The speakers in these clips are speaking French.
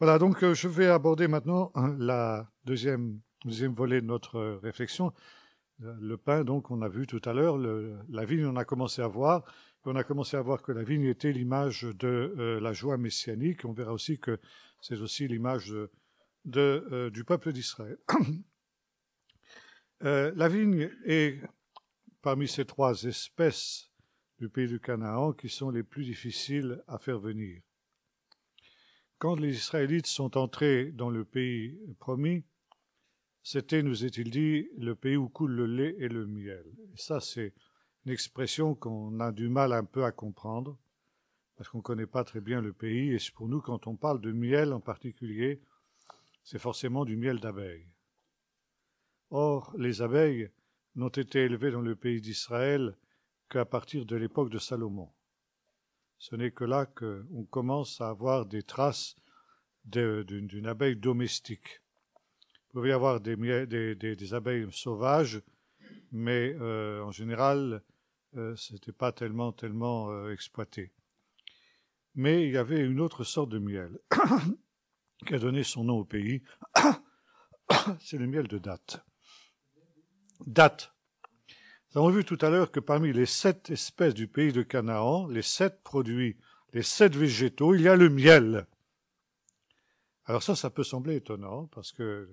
Voilà, donc je vais aborder maintenant la deuxième volet de notre réflexion. Le pain, donc, on a vu tout à l'heure, la vigne, on a commencé à voir. On a commencé à voir que la vigne était l'image de la joie messianique. On verra aussi que c'est aussi l'image du peuple d'Israël. La vigne est parmi ces trois espèces du pays du Canaan qui sont les plus difficiles à faire venir. Quand les Israélites sont entrés dans le pays promis, c'était, nous est-il dit, le pays où coule le lait et le miel. Et ça, c'est une expression qu'on a du mal un peu à comprendre, parce qu'on ne connaît pas très bien le pays, et pour nous, quand on parle de miel en particulier, c'est forcément du miel d'abeille. Or, les abeilles n'ont été élevées dans le pays d'Israël qu'à partir de l'époque de Salomon. Ce n'est que là qu'on commence à avoir des traces d'une abeille domestique. Il pouvait y avoir des abeilles sauvages, mais en général, ce n'était pas tellement exploité. Mais il y avait une autre sorte de miel qui a donné son nom au pays. C'est le miel de date. Date. Nous avons vu tout à l'heure que parmi les 7 espèces du pays de Canaan, les 7 produits, les 7 végétaux, il y a le miel. Alors ça peut sembler étonnant, parce que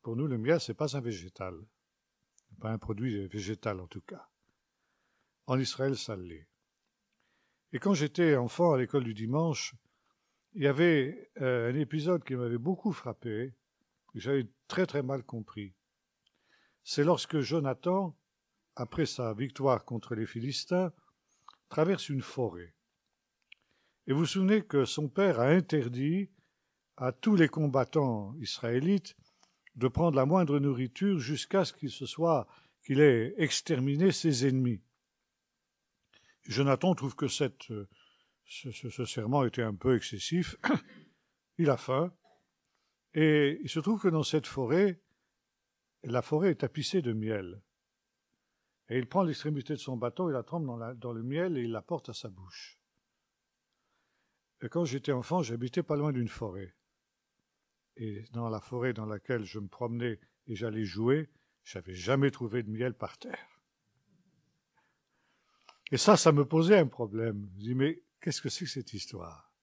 pour nous, le miel, ce n'est pas un végétal. Pas un produit végétal, en tout cas. En Israël, ça l'est. Et quand j'étais enfant à l'école du dimanche, il y avait un épisode qui m'avait beaucoup frappé, que j'avais très très mal compris. C'est lorsque Jonathan, après sa victoire contre les Philistins, traverse une forêt. Et vous vous souvenez que son père a interdit à tous les combattants israélites de prendre la moindre nourriture jusqu'à ce qu'il ait exterminé ses ennemis. Jonathan trouve que ce serment était un peu excessif. Il a faim. Et il se trouve que dans cette forêt, la forêt est tapissée de miel. Et il prend l'extrémité de son bâton, il la trempe dans le miel et il la porte à sa bouche. Et quand j'étais enfant, j'habitais pas loin d'une forêt. Et dans la forêt dans laquelle je me promenais et j'allais jouer, j'avais jamais trouvé de miel par terre. Et ça me posait un problème. Je dis, mais qu'est-ce que c'est que cette histoire?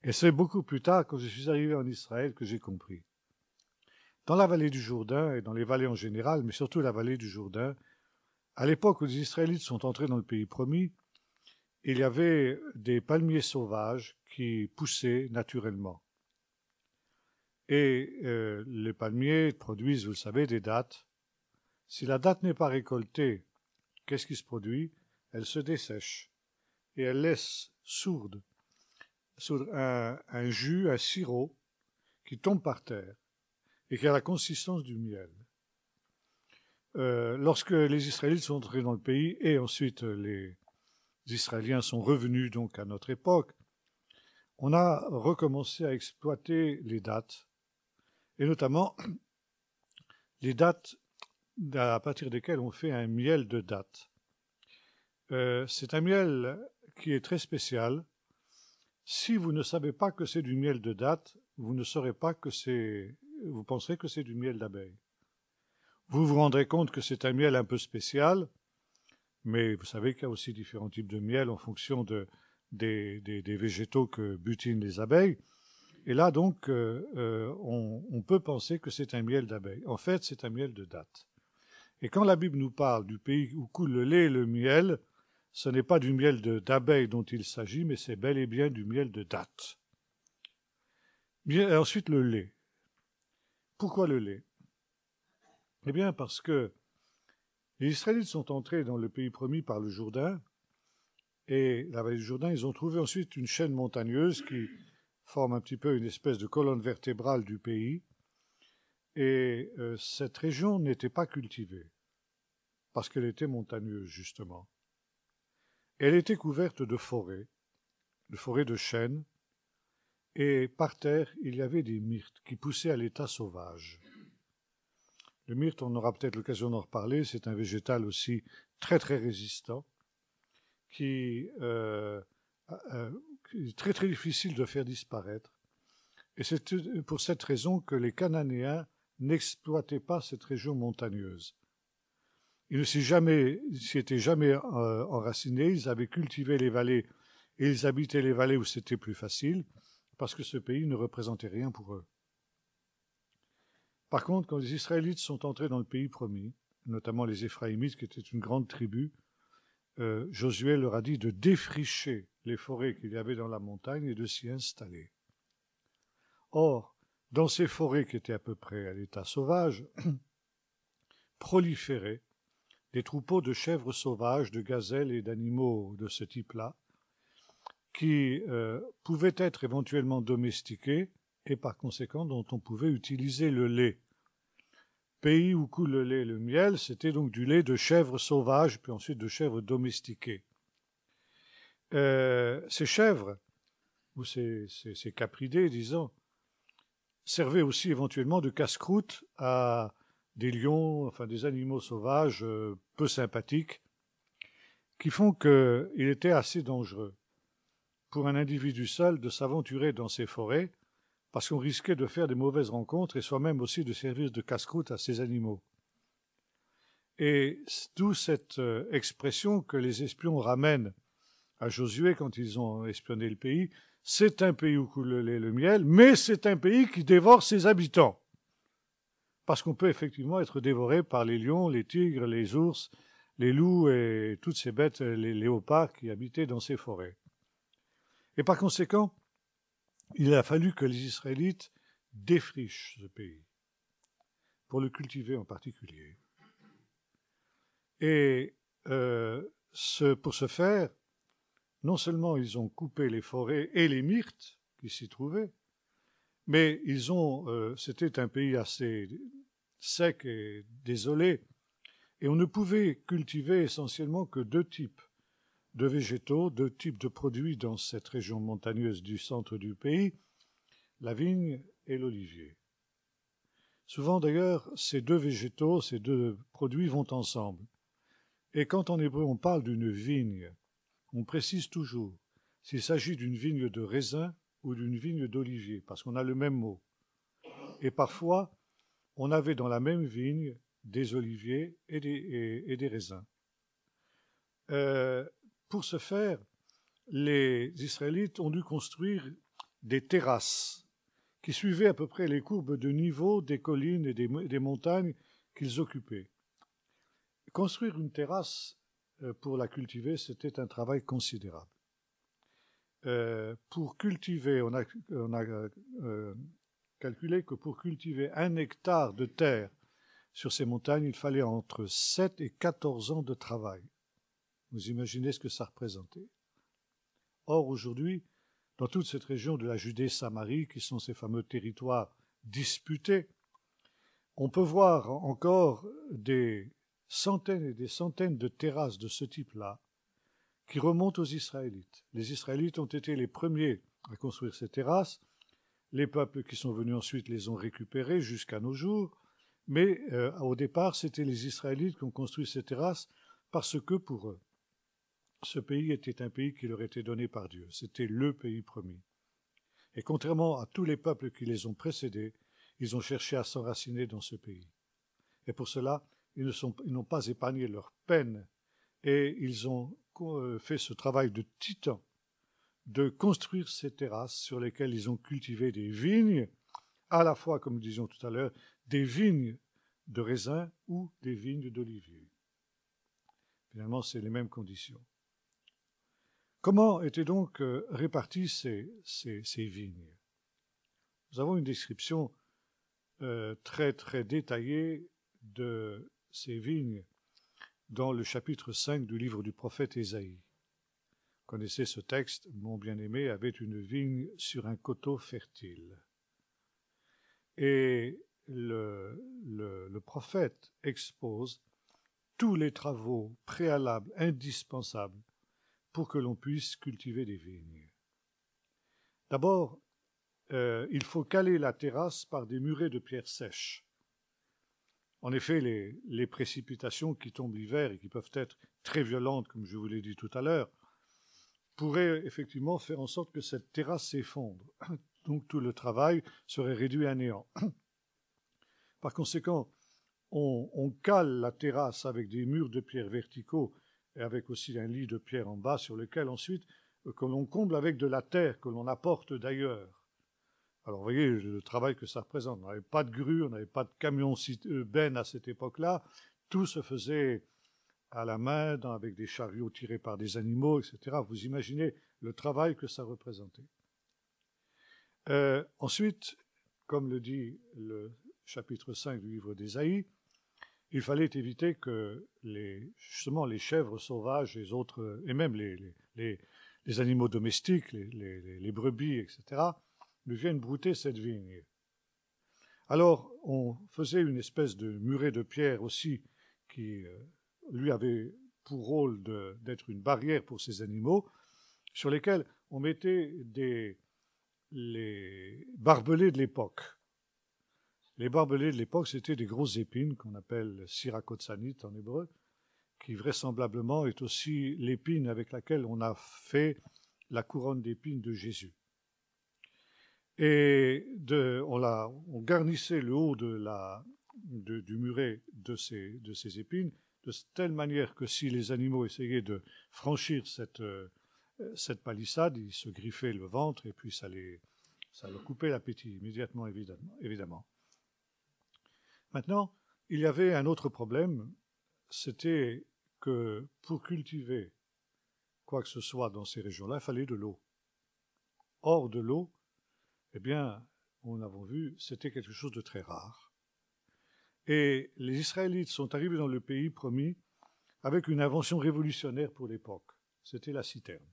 Et c'est beaucoup plus tard, quand je suis arrivé en Israël, que j'ai compris. Dans la vallée du Jourdain, et dans les vallées en général, mais surtout la vallée du Jourdain, à l'époque où les Israélites sont entrés dans le pays promis, il y avait des palmiers sauvages qui poussaient naturellement. Et les palmiers produisent, vous le savez, des dattes. Si la date n'est pas récoltée, qu'est-ce qui se produit? Elle se dessèche et elle laisse sourdre un jus, un sirop qui tombe par terre et qui a la consistance du miel. Lorsque les Israélites sont entrés dans le pays et ensuite les Israéliens sont revenus donc à notre époque, on a recommencé à exploiter les dattes, et notamment les dattes à partir desquelles on fait un miel de dattes. C'est un miel qui est très spécial. Si vous ne savez pas que c'est du miel de date, vous ne saurez pas vous penserez que c'est du miel d'abeille. Vous vous rendrez compte que c'est un miel un peu spécial, mais vous savez qu'il y a aussi différents types de miel en fonction des végétaux que butinent les abeilles. Et là, donc, on peut penser que c'est un miel d'abeille. En fait, c'est un miel de date. Et quand la Bible nous parle du pays où coule le lait et le miel, ce n'est pas du miel d'abeille dont il s'agit, mais c'est bel et bien du miel de date. Et ensuite, le lait. Pourquoi le lait? Eh bien, parce que les Israélites sont entrés dans le pays promis par le Jourdain, et la vallée du Jourdain, ils ont trouvé ensuite une chaîne montagneuse qui forme un petit peu une espèce de colonne vertébrale du pays, et cette région n'était pas cultivée, parce qu'elle était montagneuse, justement. Elle était couverte de forêts de chênes, et par terre, il y avait des myrtes qui poussaient à l'état sauvage. Le myrte, on aura peut-être l'occasion d'en reparler, c'est un végétal aussi très très résistant, qui est très très difficile de faire disparaître. Et c'est pour cette raison que les Cananéens n'exploitaient pas cette région montagneuse. Ils ne s'y étaient jamais enracinés, ils avaient cultivé les vallées et ils habitaient les vallées où c'était plus facile, parce que ce pays ne représentait rien pour eux. Par contre, quand les Israélites sont entrés dans le pays promis, notamment les Éphraïmites, qui étaient une grande tribu, Josué leur a dit de défricher les forêts qu'il y avait dans la montagne et de s'y installer. Or, dans ces forêts qui étaient à peu près à l'état sauvage, proliféraient des troupeaux de chèvres sauvages, de gazelles et d'animaux de ce type-là, qui pouvaient être éventuellement domestiqués et par conséquent dont on pouvait utiliser le lait. Pays où coule le lait et le miel, c'était donc du lait de chèvres sauvages, puis ensuite de chèvres domestiquées. Ces chèvres, ou ces capridés, disons, servaient aussi éventuellement de casse-croûte à des lions, enfin des animaux sauvages peu sympathiques, qui font qu'il était assez dangereux pour un individu seul de s'aventurer dans ces forêts, parce qu'on risquait de faire des mauvaises rencontres et soi-même aussi de servir de casse-croûte à ces animaux. Et d'où cette expression que les espions ramènent à Josué quand ils ont espionné le pays, c'est un pays où coule le lait et le miel, mais c'est un pays qui dévore ses habitants. Parce qu'on peut effectivement être dévoré par les lions, les tigres, les ours, les loups et toutes ces bêtes, les léopards qui habitaient dans ces forêts. Et par conséquent, il a fallu que les Israélites défrichent ce pays, pour le cultiver en particulier. Et pour ce faire, non seulement ils ont coupé les forêts et les myrtes qui s'y trouvaient, mais c'était un pays assez sec et désolé, et on ne pouvait cultiver essentiellement que deux types de végétaux, deux types de produits dans cette région montagneuse du centre du pays, la vigne et l'olivier. Souvent d'ailleurs, ces deux végétaux, ces deux produits vont ensemble. Et quand en hébreu on parle d'une vigne, on précise toujours s'il s'agit d'une vigne de raisin ou d'une vigne d'olivier, parce qu'on a le même mot. Et parfois, on avait dans la même vigne des oliviers et des raisins. Pour ce faire, les Israélites ont dû construire des terrasses qui suivaient à peu près les courbes de niveau des collines et des montagnes qu'ils occupaient. Construire une terrasse pour la cultiver, c'était un travail considérable. Pour cultiver, on a calculé que pour cultiver 1 hectare de terre sur ces montagnes, il fallait entre 7 et 14 ans de travail. Vous imaginez ce que ça représentait. Or, aujourd'hui, dans toute cette région de la Judée-Samarie, qui sont ces fameux territoires disputés, on peut voir encore des centaines et des centaines de terrasses de ce type-là qui remontent aux Israélites. Les Israélites ont été les premiers à construire ces terrasses. Les peuples qui sont venus ensuite les ont récupérées jusqu'à nos jours. Mais au départ, c'était les Israélites qui ont construit ces terrasses parce que pour eux, ce pays était un pays qui leur était donné par Dieu. C'était le pays promis. Et contrairement à tous les peuples qui les ont précédés, ils ont cherché à s'enraciner dans ce pays. Et pour cela, ils n'ont pas épargné leur peine et ils ont fait ce travail de titan de construire ces terrasses sur lesquelles ils ont cultivé des vignes, à la fois, comme nous disions tout à l'heure, des vignes de raisin ou des vignes d'olivier. Finalement, c'est les mêmes conditions. Comment étaient donc réparties ces vignes? Nous avons une description très très détaillée de ces vignes dans le chapitre 5 du livre du prophète Ésaïe. Vous connaissez ce texte, mon bien-aimé avait une vigne sur un coteau fertile. Et le prophète expose tous les travaux préalables, indispensables, pour que l'on puisse cultiver des vignes. D'abord, il faut caler la terrasse par des murets de pierres sèches. En effet, les précipitations qui tombent l'hiver et qui peuvent être très violentes, comme je vous l'ai dit tout à l'heure, pourraient effectivement faire en sorte que cette terrasse s'effondre. donc tout le travail serait réduit à néant. Par conséquent, on cale la terrasse avec des murs de pierre verticaux et avec aussi un lit de pierre en bas sur lequel ensuite que l'on comble avec de la terre que l'on apporte d'ailleurs. Alors vous voyez le travail que ça représente. On n'avait pas de grue, on n'avait pas de camion benne à cette époque-là. Tout se faisait à la main, avec des chariots tirés par des animaux, etc. Vous imaginez le travail que ça représentait. Ensuite, comme le dit le chapitre 5 du livre d'Ésaïe, il fallait éviter que justement les chèvres sauvages, les autres, et même les animaux domestiques, les brebis, etc., ne viennent brouter cette vigne. Alors, on faisait une espèce de muret de pierre aussi qui lui avait pour rôle d'être une barrière pour ces animaux, sur lesquels on mettait les barbelés de l'époque. Les barbelés de l'époque, c'était des grosses épines qu'on appelle syracosanit en hébreu, qui vraisemblablement est aussi l'épine avec laquelle on a fait la couronne d'épines de Jésus. Et on garnissait le haut du muret de ces épines de telle manière que si les animaux essayaient de franchir cette palissade, ils se griffaient le ventre et puis ça leur coupait l'appétit immédiatement, évidemment. Maintenant, il y avait un autre problème, c'était que pour cultiver quoi que ce soit dans ces régions-là, il fallait de l'eau. Or, de l'eau, eh bien, on l'avons vu, c'était quelque chose de très rare. Et les Israélites sont arrivés dans le pays promis avec une invention révolutionnaire pour l'époque. C'était la citerne.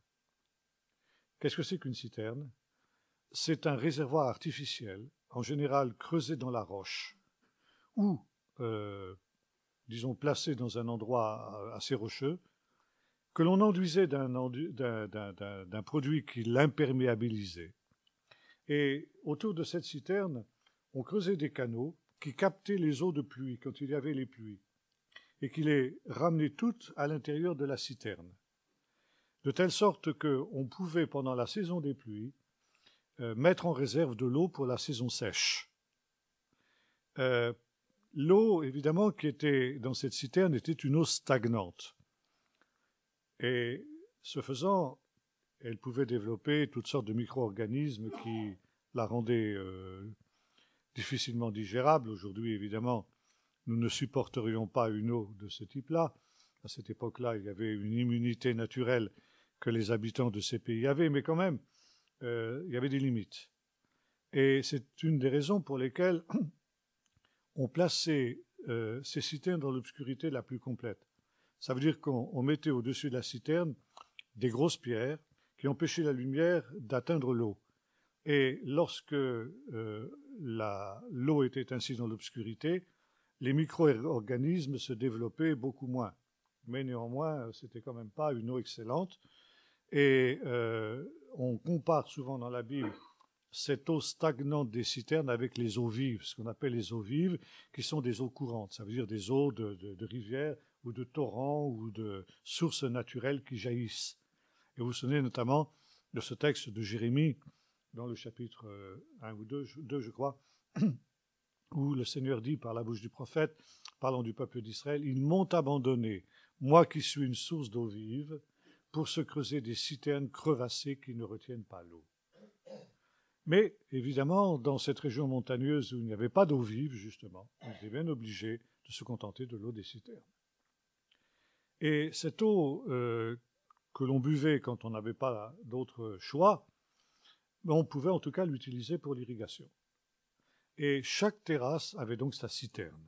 Qu'est-ce que c'est qu'une citerne? C'est un réservoir artificiel, en général creusé dans la roche, ou, disons, placé dans un endroit assez rocheux, que l'on enduisait d'un produit qui l'imperméabilisait. Et autour de cette citerne, on creusait des canaux qui captaient les eaux de pluie quand il y avait les pluies et qui les ramenaient toutes à l'intérieur de la citerne. De telle sorte qu'on pouvait, pendant la saison des pluies, mettre en réserve de l'eau pour la saison sèche. L'eau, évidemment, qui était dans cette citerne était une eau stagnante. Et ce faisant, elle pouvait développer toutes sortes de micro-organismes qui la rendaient difficilement digérable. Aujourd'hui, évidemment, nous ne supporterions pas une eau de ce type-là. À cette époque-là, il y avait une immunité naturelle que les habitants de ces pays avaient, mais quand même, il y avait des limites. Et c'est une des raisons pour lesquelles on plaçait ces citernes dans l'obscurité la plus complète. Ça veut dire qu'on mettait au-dessus de la citerne des grosses pierres qui empêchaient la lumière d'atteindre l'eau. Et lorsque l'eau était ainsi dans l'obscurité, les micro-organismes se développaient beaucoup moins. Mais néanmoins, c'était quand même pas une eau excellente. Et on compare souvent dans la Bible cette eau stagnante des citernes avec les eaux vives, ce qu'on appelle les eaux vives, qui sont des eaux courantes. Ça veut dire des eaux de rivières ou de torrents ou de sources naturelles qui jaillissent. Et vous vous souvenez notamment de ce texte de Jérémie, dans le chapitre 1 ou 2, je crois, où le Seigneur dit par la bouche du prophète, parlant du peuple d'Israël, « Ils m'ont abandonné, moi qui suis une source d'eau vive, pour se creuser des citernes crevassées qui ne retiennent pas l'eau. » Mais, évidemment, dans cette région montagneuse où il n'y avait pas d'eau vive, justement, ils étaient bien obligés de se contenter de l'eau des citernes. Et cette eau que l'on buvait quand on n'avait pas d'autre choix, on pouvait en tout cas l'utiliser pour l'irrigation. Et chaque terrasse avait donc sa citerne.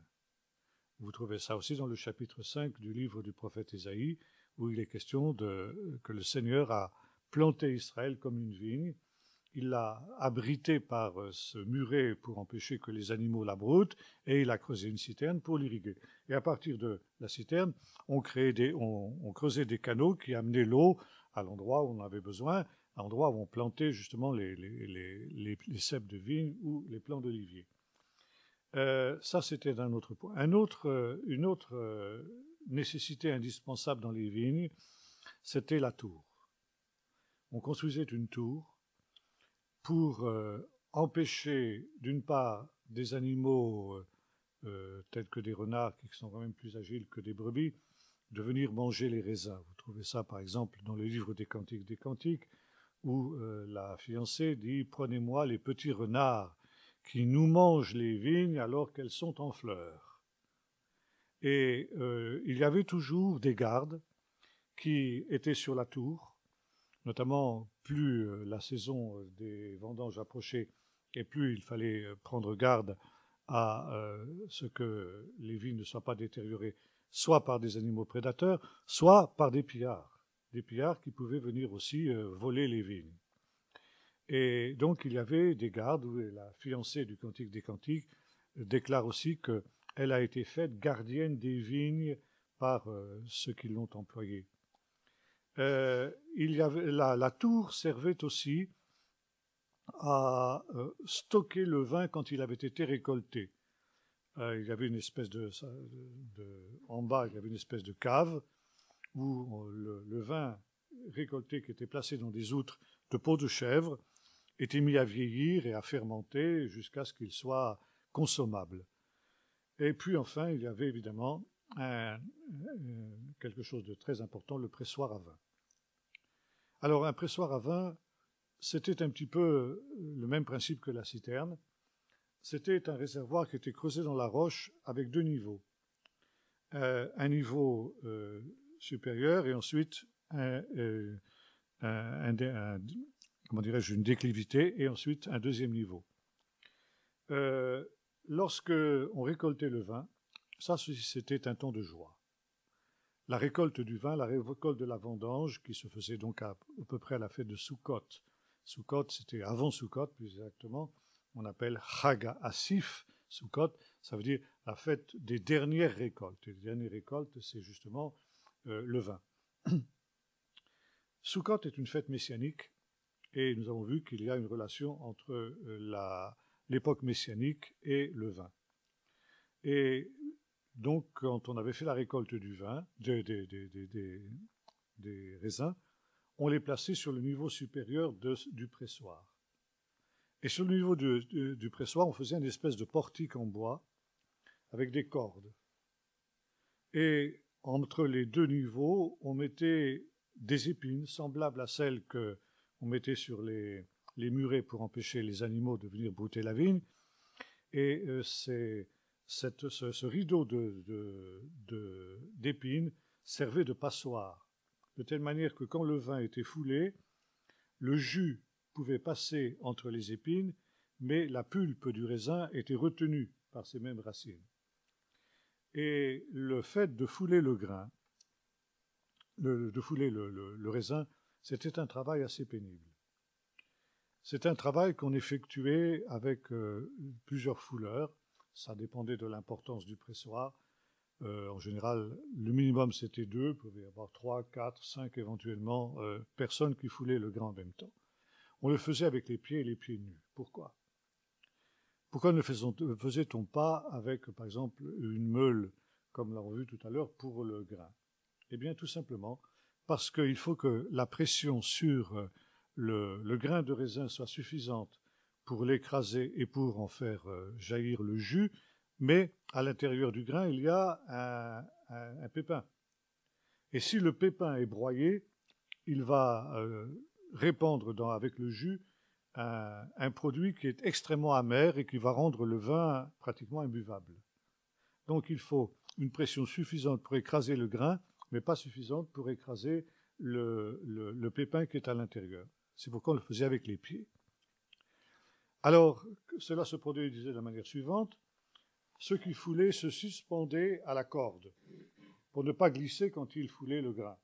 Vous trouvez ça aussi dans le chapitre 5 du livre du prophète Ésaïe, où il est question que le Seigneur a planté Israël comme une vigne. Il l'a abrité par ce muret pour empêcher que les animaux la broutent, et il a creusé une citerne pour l'irriguer. Et à partir de la citerne, on creusait des canaux qui amenaient l'eau à l'endroit où on avait besoin, à l'endroit où on plantait justement les ceps de vigne ou les plants d'olivier. Ça, c'était un autre point. Une autre nécessité indispensable dans les vignes, c'était la tour. On construisait une tour pour empêcher, d'une part, des animaux tels que des renards, qui sont quand même plus agiles que des brebis, de venir manger les raisins. Vous trouvez ça, par exemple, dans le livre des Cantiques, où la fiancée dit « Prenez-moi les petits renards qui nous mangent les vignes alors qu'elles sont en fleurs ». Et il y avait toujours des gardes qui étaient sur la tour, notamment plus la saison des vendanges approchait et plus il fallait prendre garde à ce que les vignes ne soient pas détériorées, soit par des animaux prédateurs, soit par des pillards qui pouvaient venir aussi voler les vignes. Et donc il y avait des gardes, où la fiancée du Cantique des Cantiques déclare aussi qu'elle a été faite gardienne des vignes par ceux qui l'ont employée. Il y avait, la tour servait aussi à stocker le vin quand il avait été récolté. Il y avait une espèce en bas, il y avait une espèce de cave où le vin récolté, qui était placé dans des outres de peau de chèvre, était mis à vieillir et à fermenter jusqu'à ce qu'il soit consommable. Et puis enfin, il y avait évidemment quelque chose de très important, le pressoir à vin. Alors un pressoir à vin, c'était un petit peu le même principe que la citerne. C'était un réservoir qui était creusé dans la roche avec deux niveaux. Un niveau supérieur et ensuite comment dirais-je, une déclivité et ensuite un deuxième niveau. Lorsque on récoltait le vin, ça c'était un temps de joie. La récolte du vin, la récolte de la vendange, qui se faisait donc à peu près à la fête de Sukkot. Sukkot, c'était avant Sukkot, plus exactement. On appelle Chag Asif, Sukkot, ça veut dire la fête des dernières récoltes. Et les dernières récoltes, c'est justement le vin. Sukkot est une fête messianique et nous avons vu qu'il y a une relation entre l'époque messianique et le vin. Et donc, quand on avait fait la récolte du vin, des raisins, on les plaçait sur le niveau supérieur du pressoir. Et sur le niveau du pressoir, on faisait une espèce de portique en bois avec des cordes. Et entre les deux niveaux, on mettait des épines semblables à celles qu'on mettait sur les murets pour empêcher les animaux de venir brouter la vigne. Et ce rideau d'épines servait de passoire, de telle manière que quand le vin était foulé, le jus pouvait passer entre les épines, mais la pulpe du raisin était retenue par ces mêmes racines. Et le fait de fouler le grain, de fouler le raisin, c'était un travail assez pénible. C'est un travail qu'on effectuait avec plusieurs fouleurs. Ça dépendait de l'importance du pressoir. En général, le minimum c'était 2, il pouvait y avoir 3, 4, 5 éventuellement personnes qui foulaient le grain en même temps. On le faisait avec les pieds et les pieds nus. Pourquoi ? Pourquoi ne faisait-on pas avec, par exemple, une meule, comme l'avons vu tout à l'heure, pour le grain ? Eh bien, tout simplement parce qu'il faut que la pression sur le grain de raisin soit suffisante pour l'écraser et pour en faire jaillir le jus, mais à l'intérieur du grain, il y a un pépin. Et si le pépin est broyé, il va répandre avec le jus un produit qui est extrêmement amer et qui va rendre le vin pratiquement imbuvable. Donc il faut une pression suffisante pour écraser le grain, mais pas suffisante pour écraser le pépin qui est à l'intérieur. C'est pourquoi on le faisait avec les pieds. Alors, cela se produisait de la manière suivante. Ceux qui foulaient se suspendaient à la corde pour ne pas glisser quand ils foulaient le grain.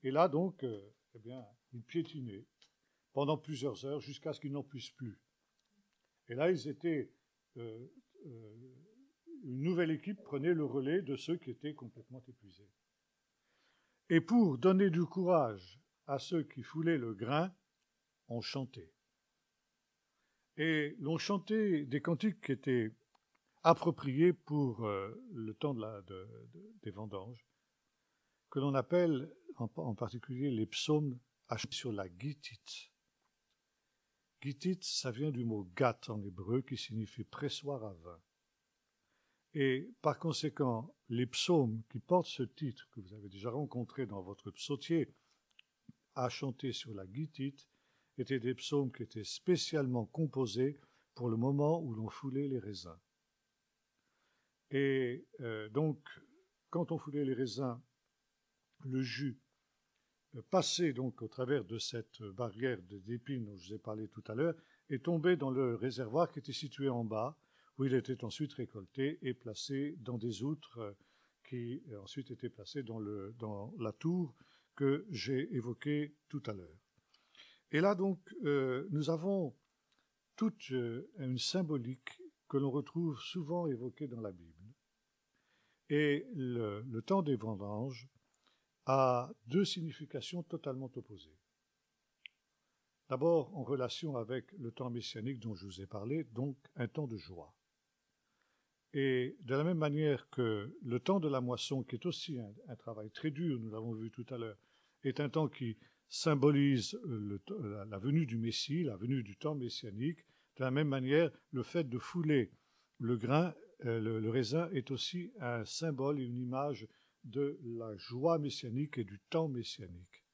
Et là, donc, eh bien, ils piétinaient pendant plusieurs heures jusqu'à ce qu'ils n'en puissent plus. Et là, une nouvelle équipe prenait le relais de ceux qui étaient complètement épuisés. Et pour donner du courage à ceux qui foulaient le grain, on chantait. Et l'on chantait des cantiques qui étaient appropriés pour le temps des vendanges, que l'on appelle en particulier les psaumes sur la guitite, Gittite, ça vient du mot gat en hébreu qui signifie pressoir à vin. Et par conséquent, les psaumes qui portent ce titre, que vous avez déjà rencontré dans votre psautier, à chanter sur la gittite, étaient des psaumes qui étaient spécialement composés pour le moment où l'on foulait les raisins. Et donc, quand on foulait les raisins, le jus passait donc au travers de cette barrière d'épines dont je vous ai parlé tout à l'heure et tombait dans le réservoir qui était situé en bas, où il était ensuite récolté et placé dans des outres qui ensuite étaient placées dans la tour que j'ai évoquée tout à l'heure. Et là donc, nous avons toute une symbolique que l'on retrouve souvent évoquée dans la Bible. Et le temps des vendanges a deux significations totalement opposées. D'abord, en relation avec le temps messianique dont je vous ai parlé, donc un temps de joie. Et de la même manière que le temps de la moisson, qui est aussi un travail très dur, nous l'avons vu tout à l'heure, est un temps qui symbolise la venue du Messie, la venue du temps messianique, de la même manière, le fait de fouler le grain, le raisin, est aussi un symbole et une image de la joie messianique et du temps messianique.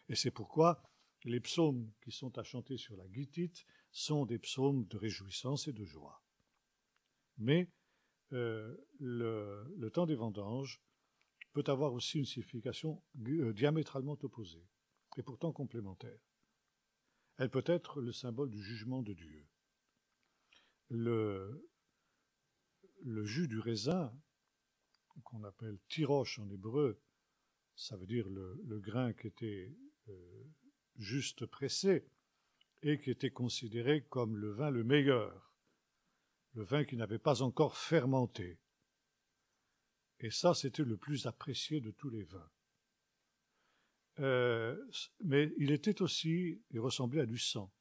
Et c'est pourquoi les psaumes qui sont à chanter sur la gittite sont des psaumes de réjouissance et de joie. Mais le temps des vendanges peut avoir aussi une signification diamétralement opposée, et pourtant complémentaire. Elle peut être le symbole du jugement de Dieu. Le jus du raisin, qu'on appelle tirosh en hébreu, ça veut dire le grain qui était juste pressé et qui était considéré comme le vin le meilleur, le vin qui n'avait pas encore fermenté. Et ça, c'était le plus apprécié de tous les vins. Mais il était aussi, il ressemblait à du sang,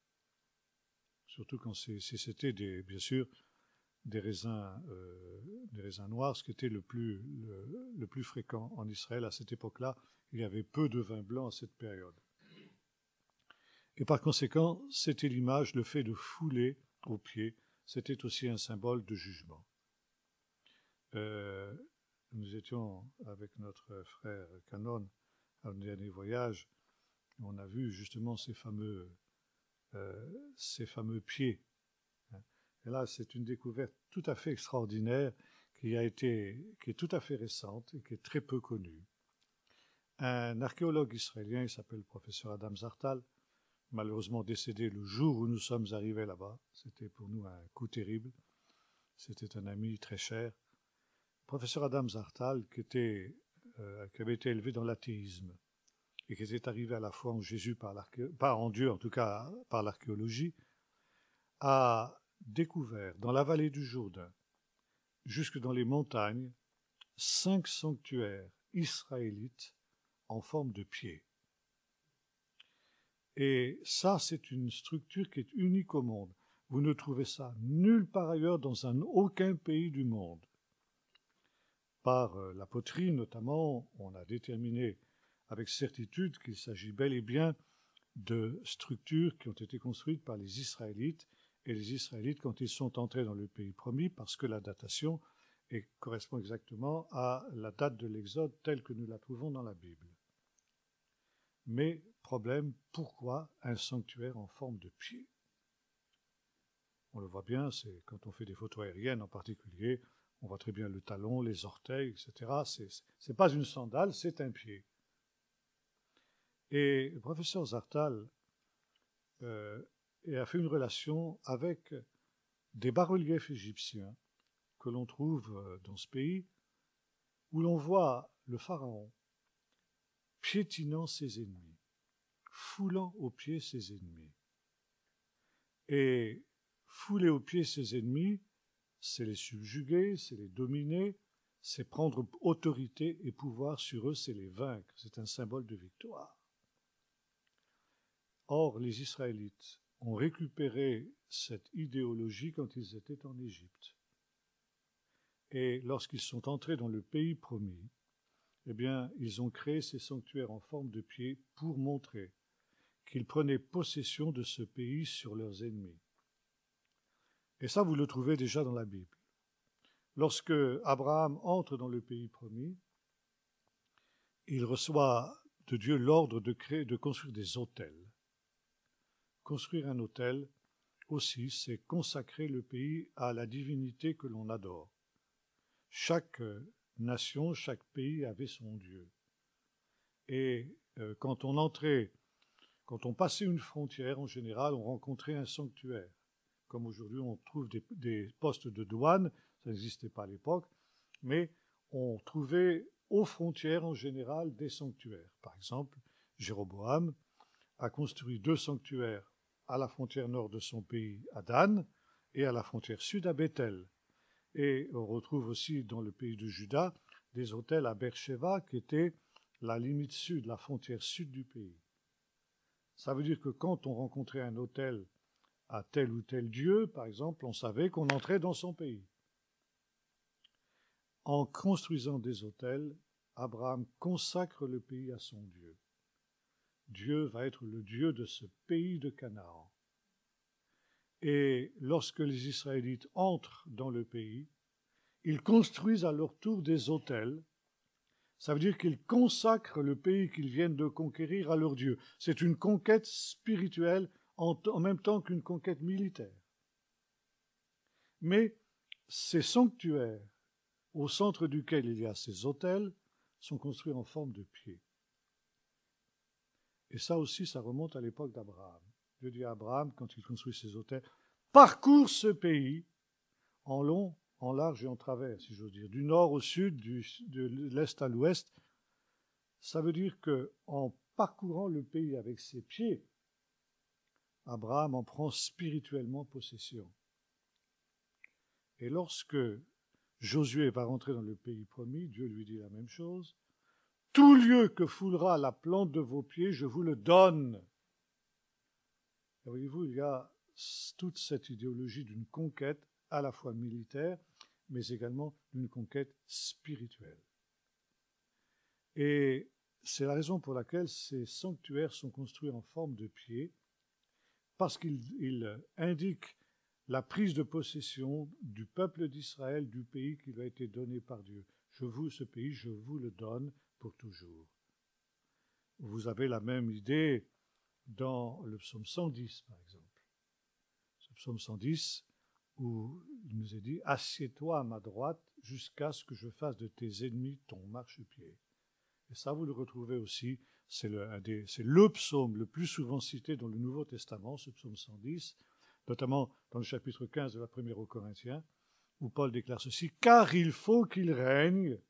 surtout quand c'était bien sûr des raisins noirs, ce qui était le plus fréquent en Israël à cette époque-là. Il y avait peu de vin blanc à cette période. Et par conséquent, c'était l'image, le fait de fouler aux pieds, c'était aussi un symbole de jugement. Nous étions avec notre frère Canon à un dernier voyage, on a vu justement ces fameux pieds. Et là, c'est une découverte tout à fait extraordinaire qui est tout à fait récente et qui est très peu connue. Un archéologue israélien, il s'appelle le professeur Adam Zartal, malheureusement décédé le jour où nous sommes arrivés là-bas. C'était pour nous un coup terrible. C'était un ami très cher. Le professeur Adam Zartal, qui avait été élevé dans l'athéisme et qui était arrivé à la foi en Jésus pas en Dieu, en tout cas par l'archéologie, a découvert dans la vallée du Jourdain, jusque dans les montagnes, 5 sanctuaires israélites en forme de pied. Et ça, c'est une structure qui est unique au monde. Vous ne trouvez ça nulle part ailleurs dans aucun pays du monde. Par la poterie, notamment, on a déterminé avec certitude qu'il s'agit bel et bien de structures qui ont été construites par les Israélites, et les Israélites quand ils sont entrés dans le pays promis, parce que la datation correspond exactement à la date de l'Exode telle que nous la trouvons dans la Bible. Mais, problème, pourquoi un sanctuaire en forme de pied? On le voit bien, c'est quand on fait des photos aériennes en particulier, on voit très bien le talon, les orteils, etc. C'est pas une sandale, c'est un pied. Et le professeur Zartal a fait une relation avec des bas-reliefs égyptiens que l'on trouve dans ce pays, où l'on voit le pharaon piétinant ses ennemis, foulant aux pieds ses ennemis. Et fouler aux pieds ses ennemis, c'est les subjuguer, c'est les dominer, c'est prendre autorité et pouvoir sur eux, c'est les vaincre. C'est un symbole de victoire. Or, les Israélites ont récupéré cette idéologie quand ils étaient en Égypte. Et lorsqu'ils sont entrés dans le pays promis, eh bien, ils ont créé ces sanctuaires en forme de pied pour montrer qu'ils prenaient possession de ce pays sur leurs ennemis. Et ça, vous le trouvez déjà dans la Bible. Lorsque Abraham entre dans le pays promis, il reçoit de Dieu l'ordre de construire des autels. Construire un autel aussi, c'est consacrer le pays à la divinité que l'on adore. Chaque nation, chaque pays avait son Dieu. Et quand on passait une frontière, en général, on rencontrait un sanctuaire. Comme aujourd'hui, on trouve des postes de douane, ça n'existait pas à l'époque, mais on trouvait aux frontières, en général, des sanctuaires. Par exemple, Jéroboam a construit 2 sanctuaires à la frontière nord de son pays, à Dan, et à la frontière sud, à Bethel. Et on retrouve aussi dans le pays de Juda des autels à Beersheba, qui était la limite sud, la frontière sud du pays. Ça veut dire que quand on rencontrait un autel à tel ou tel dieu, par exemple, on savait qu'on entrait dans son pays. En construisant des autels, Abraham consacre le pays à son Dieu. Dieu va être le Dieu de ce pays de Canaan. Et lorsque les Israélites entrent dans le pays, ils construisent à leur tour des autels. Ça veut dire qu'ils consacrent le pays qu'ils viennent de conquérir à leur Dieu. C'est une conquête spirituelle en même temps qu'une conquête militaire. Mais ces sanctuaires, au centre duquel il y a ces autels, sont construits en forme de pied. Et ça aussi, ça remonte à l'époque d'Abraham. Dieu dit à Abraham, quand il construit ses autels, parcours ce pays en long, en large et en travers, si j'ose dire, du nord au sud, de l'est à l'ouest. Ça veut dire qu'en parcourant le pays avec ses pieds, Abraham en prend spirituellement possession. Et lorsque Josué va rentrer dans le pays promis, Dieu lui dit la même chose. Tout lieu que foulera la plante de vos pieds, je vous le donne. Et voyez-vous, il y a toute cette idéologie d'une conquête à la fois militaire, mais également d'une conquête spirituelle. Et c'est la raison pour laquelle ces sanctuaires sont construits en forme de pied, parce qu'ils indiquent la prise de possession du peuple d'Israël, du pays qui lui a été donné par Dieu. Ce pays, je vous le donne pour toujours. Vous avez la même idée dans le psaume 110, par exemple. Ce psaume 110, où il nous est dit « Assieds-toi à ma droite jusqu'à ce que je fasse de tes ennemis ton marchepied ». Et ça, vous le retrouvez aussi, c'est le psaume le plus souvent cité dans le Nouveau Testament, ce psaume 110, notamment dans le chapitre 15 de la première aux Corinthiens, où Paul déclare ceci « Car il faut qu'il règne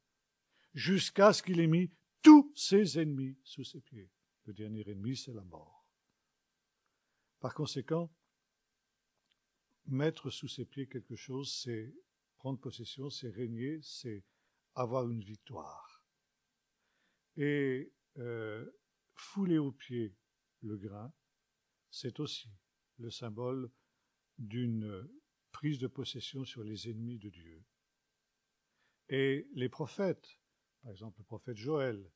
jusqu'à ce qu'il ait mis tous ses ennemis sous ses pieds. » Le dernier ennemi, c'est la mort. Par conséquent, mettre sous ses pieds quelque chose, c'est prendre possession, c'est régner, c'est avoir une victoire. Et fouler aux pieds le grain, c'est aussi le symbole d'une prise de possession sur les ennemis de Dieu. Et les prophètes, par exemple le prophète Joël,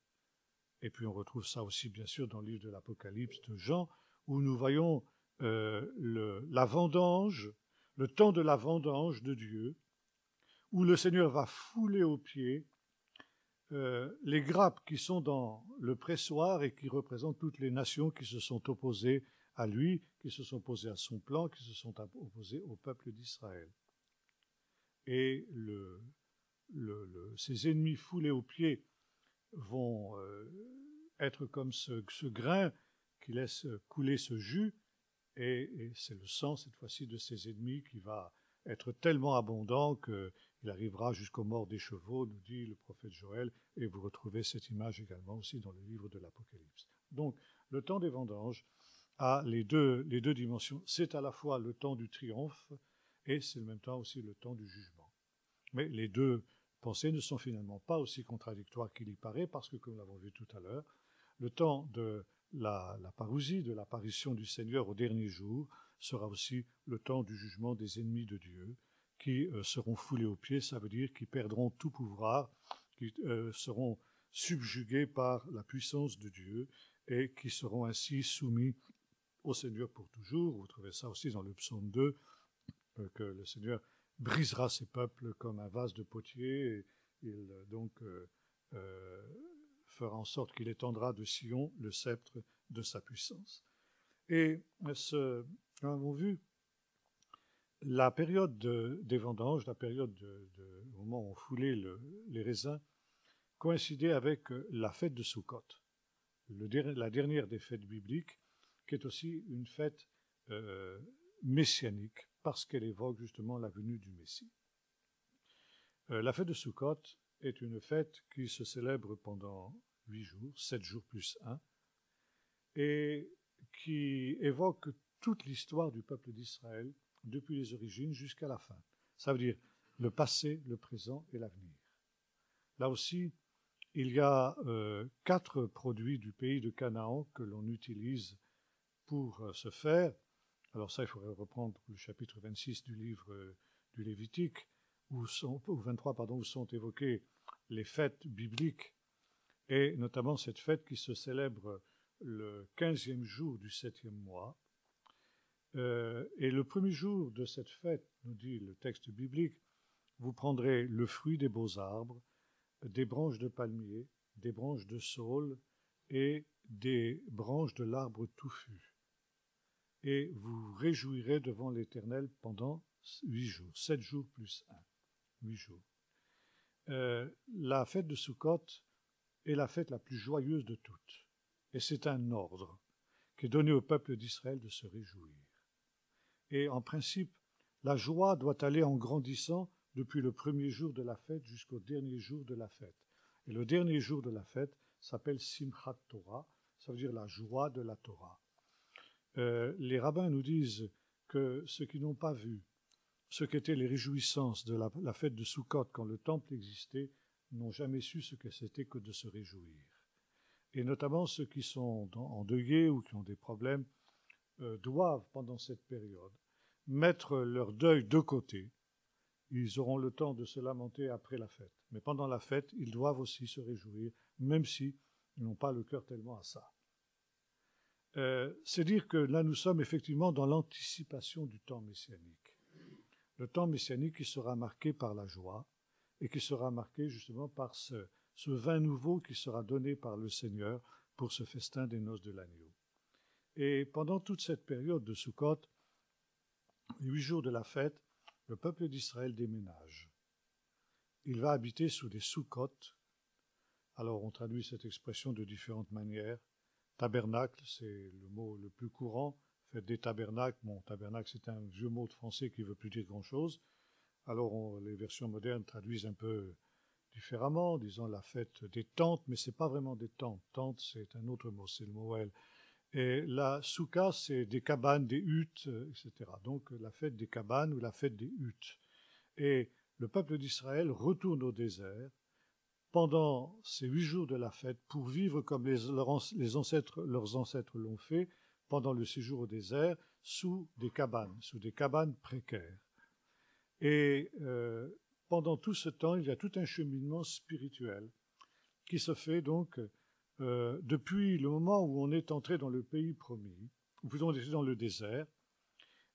et puis on retrouve ça aussi bien sûr dans le livre de l'Apocalypse de Jean, où nous voyons la vendange, le temps de la vendange de Dieu, où le Seigneur va fouler aux pieds les grappes qui sont dans le pressoir et qui représentent toutes les nations qui se sont opposées à lui, qui se sont opposées à son plan, qui se sont opposées au peuple d'Israël. Et ces ennemis foulés aux pieds vont être comme ce grain qui laisse couler ce jus, et c'est le sang, cette fois-ci, de ses ennemis qui va être tellement abondant qu'il arrivera jusqu'aux morts des chevaux, nous dit le prophète Joël, et vous retrouvez cette image également aussi dans le livre de l'Apocalypse. Donc, le temps des vendanges a les deux dimensions. C'est à la fois le temps du triomphe, et c'est en même temps aussi le temps du jugement. Mais les deux pensées ne sont finalement pas aussi contradictoires qu'il y paraît, parce que, comme nous l'avons vu tout à l'heure, le temps de la parousie, de l'apparition du Seigneur au dernier jour, sera aussi le temps du jugement des ennemis de Dieu, qui seront foulés aux pieds, ça veut dire qu'ils perdront tout pouvoir, qui seront subjugués par la puissance de Dieu, et qui seront ainsi soumis au Seigneur pour toujours. Vous trouvez ça aussi dans le psaume 2, que le Seigneur brisera ses peuples comme un vase de potier, et il fera en sorte qu'il étendra de Sion le sceptre de sa puissance. Et nous avons vu la période des vendanges, la période au moment où on foulait les raisins, coïncidait avec la fête de Sukkot, la dernière des fêtes bibliques, qui est aussi une fête messianique, parce qu'elle évoque justement la venue du Messie. La fête de Sukkot est une fête qui se célèbre pendant 8 jours, 7 jours plus 1, et qui évoque toute l'histoire du peuple d'Israël, depuis les origines jusqu'à la fin. Ça veut dire le passé, le présent et l'avenir. Là aussi, il y a 4 produits du pays de Canaan que l'on utilise pour ce faire. Alors ça, il faudrait reprendre le chapitre 26 du livre du Lévitique, ou 23, pardon, où sont évoquées les fêtes bibliques, et notamment cette fête qui se célèbre le 15e jour du 7e mois. Et le premier jour de cette fête, nous dit le texte biblique, vous prendrez le fruit des beaux arbres, des branches de palmier, des branches de saule et des branches de l'arbre touffu. Et vous vous réjouirez devant l'Éternel pendant 8 jours, 7 jours plus 1, 8 jours. La fête de Sukkot est la fête la plus joyeuse de toutes. Et c'est un ordre qui est donné au peuple d'Israël de se réjouir. Et en principe, la joie doit aller en grandissant depuis le premier jour de la fête jusqu'au dernier jour de la fête. Et le dernier jour de la fête s'appelle Simchat Torah, ça veut dire la joie de la Torah. Les rabbins nous disent que ceux qui n'ont pas vu ce qu'étaient les réjouissances de la fête de Sukkot quand le temple existait n'ont jamais su ce que c'était que de se réjouir. Et notamment ceux qui sont endeuillés ou qui ont des problèmes doivent, pendant cette période, mettre leur deuil de côté. Ils auront le temps de se lamenter après la fête. Mais pendant la fête, ils doivent aussi se réjouir, même si ils n'ont pas le cœur tellement à ça. C'est dire que là, nous sommes effectivement dans l'anticipation du temps messianique. Le temps messianique qui sera marqué par la joie et qui sera marqué justement par ce vin nouveau qui sera donné par le Seigneur pour ce festin des noces de l'agneau. Et pendant toute cette période de Sukkot, 8 jours de la fête, le peuple d'Israël déménage. Il va habiter sous des Sukkoth. Alors on traduit cette expression de différentes manières. Tabernacle, c'est le mot le plus courant. Fête des tabernacles. Bon, tabernacle, c'est un vieux mot de français qui ne veut plus dire grand-chose. Alors les versions modernes traduisent un peu différemment, disant la fête des tentes, mais ce n'est pas vraiment des tentes. Tente, c'est un autre mot, c'est le mot El. Et la soukha, c'est des cabanes, des huttes, etc. Donc la fête des cabanes ou la fête des huttes. Et le peuple d'Israël retourne au désert pendant ces 8 jours de la fête pour vivre comme leurs ancêtres l'ont fait pendant le séjour au désert sous des cabanes précaires. Et pendant tout ce temps, il y a tout un cheminement spirituel qui se fait donc depuis le moment où on est entré dans le pays promis, où on était dans le désert,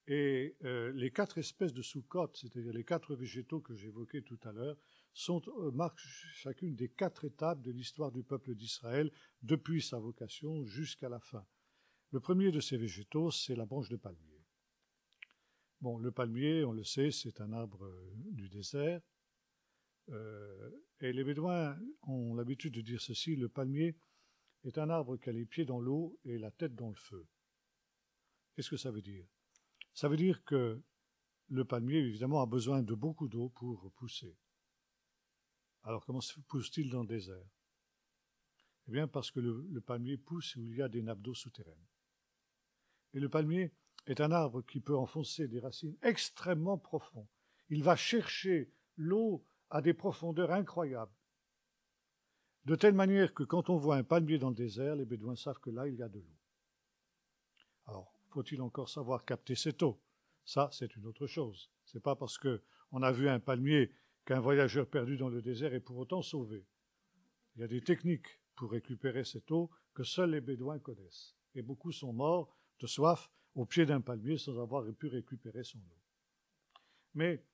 et les 4 espèces de Sukkot, c'est-à-dire les 4 végétaux que j'évoquais tout à l'heure, marquent chacune des 4 étapes de l'histoire du peuple d'Israël depuis sa vocation jusqu'à la fin. Le premier de ces végétaux, c'est la branche de palmier. Bon, le palmier, on le sait, c'est un arbre du désert. Et les Bédouins ont l'habitude de dire ceci, le palmier est un arbre qui a les pieds dans l'eau et la tête dans le feu. Qu'est-ce que ça veut dire? Ça veut dire que le palmier, évidemment, a besoin de beaucoup d'eau pour pousser. Alors, comment pousse-t-il dans le désert? Eh bien, parce que le palmier pousse où il y a des nappes d'eau souterraines. Et le palmier est un arbre qui peut enfoncer des racines extrêmement profondes. Il va chercher l'eau à des profondeurs incroyables. De telle manière que quand on voit un palmier dans le désert, les Bédouins savent que là, il y a de l'eau. Alors, faut-il encore savoir capter cette eau? Ça, c'est une autre chose. Ce n'est pas parce qu'on a vu un palmier qu'un voyageur perdu dans le désert est pour autant sauvé. Il y a des techniques pour récupérer cette eau que seuls les Bédouins connaissent. Et beaucoup sont morts de soif au pied d'un palmier sans avoir pu récupérer son eau. Mais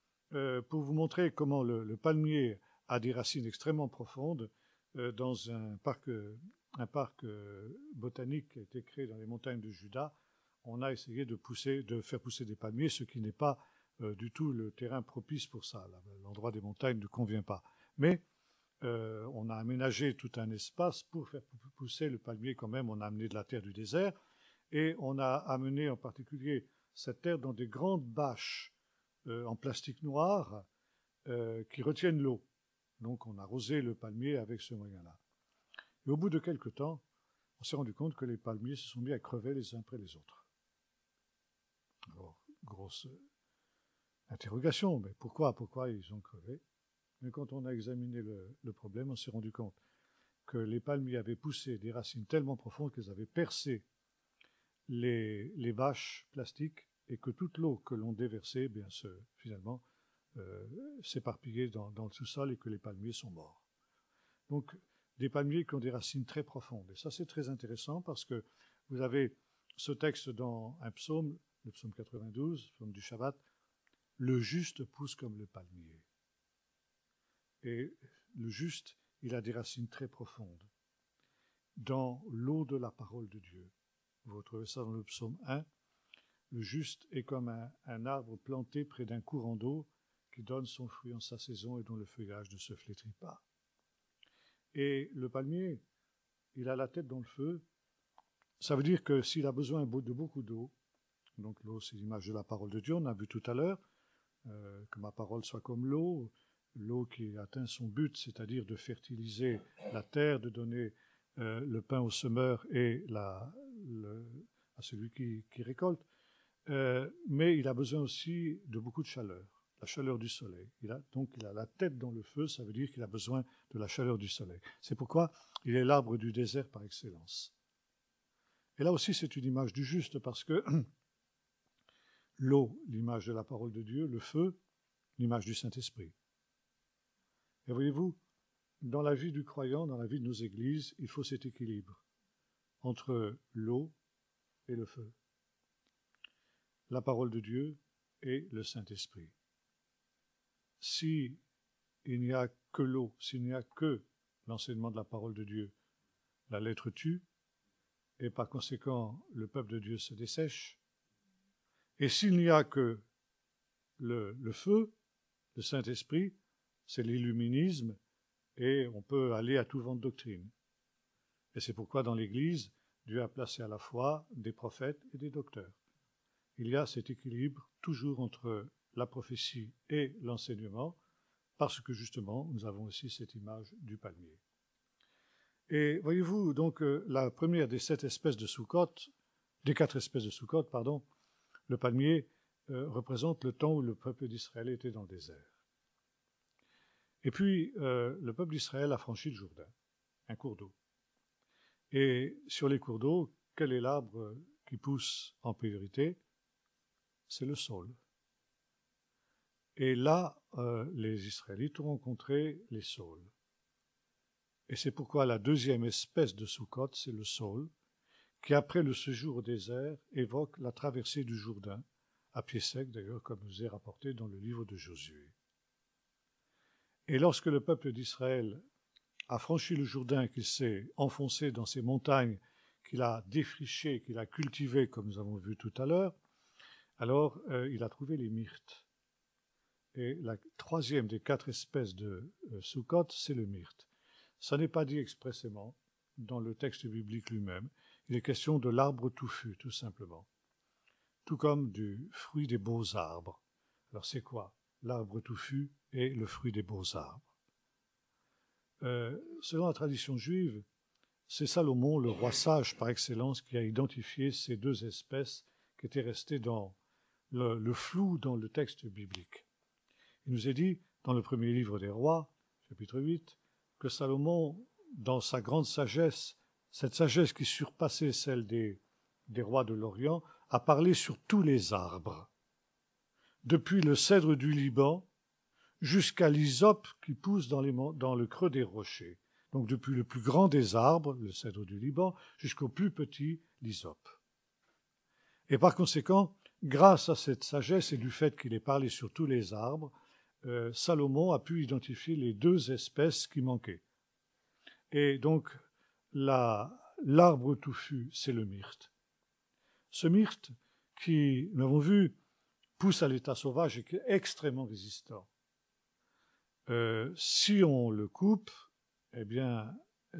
pour vous montrer comment le palmier a des racines extrêmement profondes, dans un parc botanique qui a été créé dans les montagnes de Juda, on a essayé de faire pousser des palmiers, ce qui n'est pas du tout le terrain propice pour ça. L'endroit des montagnes ne convient pas. Mais on a aménagé tout un espace pour faire pousser le palmier quand même. On a amené de la terre du désert et on a amené en particulier cette terre dans des grandes bâches en plastique noir qui retiennent l'eau. Donc on a arrosé le palmier avec ce moyen-là. Et au bout de quelque temps, on s'est rendu compte que les palmiers se sont mis à crever les uns après les autres. Alors, grosse interrogation, mais pourquoi ils ont crevé? Mais quand on a examiné le problème, on s'est rendu compte que les palmiers avaient poussé des racines tellement profondes qu'elles avaient percé les bâches plastiques et que toute l'eau que l'on déversait, finalement, s'éparpillait dans le sous-sol et que les palmiers sont morts. Donc, des palmiers qui ont des racines très profondes. Et ça, c'est très intéressant parce que vous avez ce texte dans un psaume, le psaume 92, psaume du Shabbat, « Le juste pousse comme le palmier ». Et le juste, il a des racines très profondes dans l'eau de la parole de Dieu. Vous retrouvez ça dans le psaume 1. Le juste est comme un arbre planté près d'un courant d'eau qui donne son fruit en sa saison et dont le feuillage ne se flétrit pas. Et le palmier, il a la tête dans le feu. Ça veut dire que s'il a besoin de beaucoup d'eau, donc l'eau c'est l'image de la parole de Dieu, on a vu tout à l'heure, que ma parole soit comme l'eau qui atteint son but, c'est-à-dire de fertiliser la terre, de donner le pain au semeur et à celui qui récolte. Mais il a besoin aussi de beaucoup de chaleur, la chaleur du soleil. Donc il a la tête dans le feu, ça veut dire qu'il a besoin de la chaleur du soleil. C'est pourquoi il est l'arbre du désert par excellence. Et là aussi c'est une image du juste parce que l'eau, l'image de la parole de Dieu, le feu, l'image du Saint-Esprit. Et voyez-vous, dans la vie du croyant, dans la vie de nos églises, il faut cet équilibre entre l'eau et le feu, la parole de Dieu et le Saint-Esprit. Si il n'y a que l'eau, s'il n'y a que l'enseignement de la parole de Dieu, la lettre tue, et par conséquent, le peuple de Dieu se dessèche. Et s'il n'y a que le feu, le Saint-Esprit, c'est l'illuminisme, et on peut aller à tout vent de doctrine. Et c'est pourquoi dans l'Église, Dieu a placé à la fois des prophètes et des docteurs. Il y a cet équilibre toujours entre la prophétie et l'enseignement, parce que justement, nous avons aussi cette image du palmier. Et voyez-vous, donc, la première des 7 espèces de Sukkot, des 4 espèces de Sukkot, pardon, le palmier représente le temps où le peuple d'Israël était dans le désert. Et puis, le peuple d'Israël a franchi le Jourdain, un cours d'eau. Et sur les cours d'eau, quel est l'arbre qui pousse en priorité? C'est le saule. Et là, les Israélites ont rencontré les saules. Et c'est pourquoi la deuxième espèce de Sukkot, c'est le saule, qui après le séjour au désert évoque la traversée du Jourdain, à pied sec d'ailleurs, comme nous est rapporté dans le livre de Josué. Et lorsque le peuple d'Israël a franchi le Jourdain, qu'il s'est enfoncé dans ces montagnes, qu'il a défrichées, qu'il a cultivées, comme nous avons vu tout à l'heure, alors il a trouvé les myrtes. Et la troisième des 4 espèces de Sukkot, c'est le myrte. Ça n'est pas dit expressément dans le texte biblique lui-même. Il est question de l'arbre touffu, tout simplement. Tout comme du fruit des beaux arbres. Alors c'est quoi l'arbre touffu et le fruit des beaux arbres? Selon la tradition juive, c'est Salomon, le roi sage par excellence, qui a identifié ces 2 espèces qui étaient restées dans le flou dans le texte biblique. Il nous est dit, dans le premier livre des rois, chapitre 8, que Salomon, dans sa grande sagesse, cette sagesse qui surpassait celle des rois de l'Orient, a parlé sur tous les arbres, depuis le cèdre du Liban jusqu'à l'hysope qui pousse dans le creux des rochers. Donc depuis le plus grand des arbres, le cèdre du Liban, jusqu'au plus petit, l'hysope. Et par conséquent, grâce à cette sagesse et du fait qu'il ait parlé sur tous les arbres, Salomon a pu identifier les deux espèces qui manquaient. Et donc, l'arbre touffu, c'est le myrte. Ce myrte, qui, nous l'avons vu, pousse à l'état sauvage et qui est extrêmement résistant. Si on le coupe, eh bien,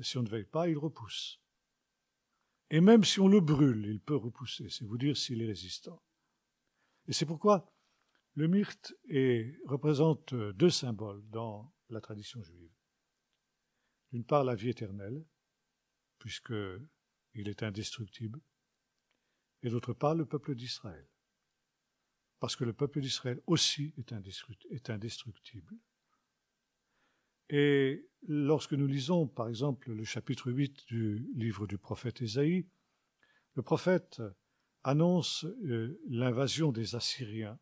si on ne veille pas, il repousse. Et même si on le brûle, il peut repousser. C'est vous dire s'il est résistant. Et c'est pourquoi le myrte représente deux symboles dans la tradition juive. D'une part, la vie éternelle, puisqu'il est indestructible, et d'autre part, le peuple d'Israël, parce que le peuple d'Israël aussi est indestructible. Et lorsque nous lisons, par exemple, le chapitre 8 du livre du prophète Ésaïe, le prophète annonce l'invasion des Assyriens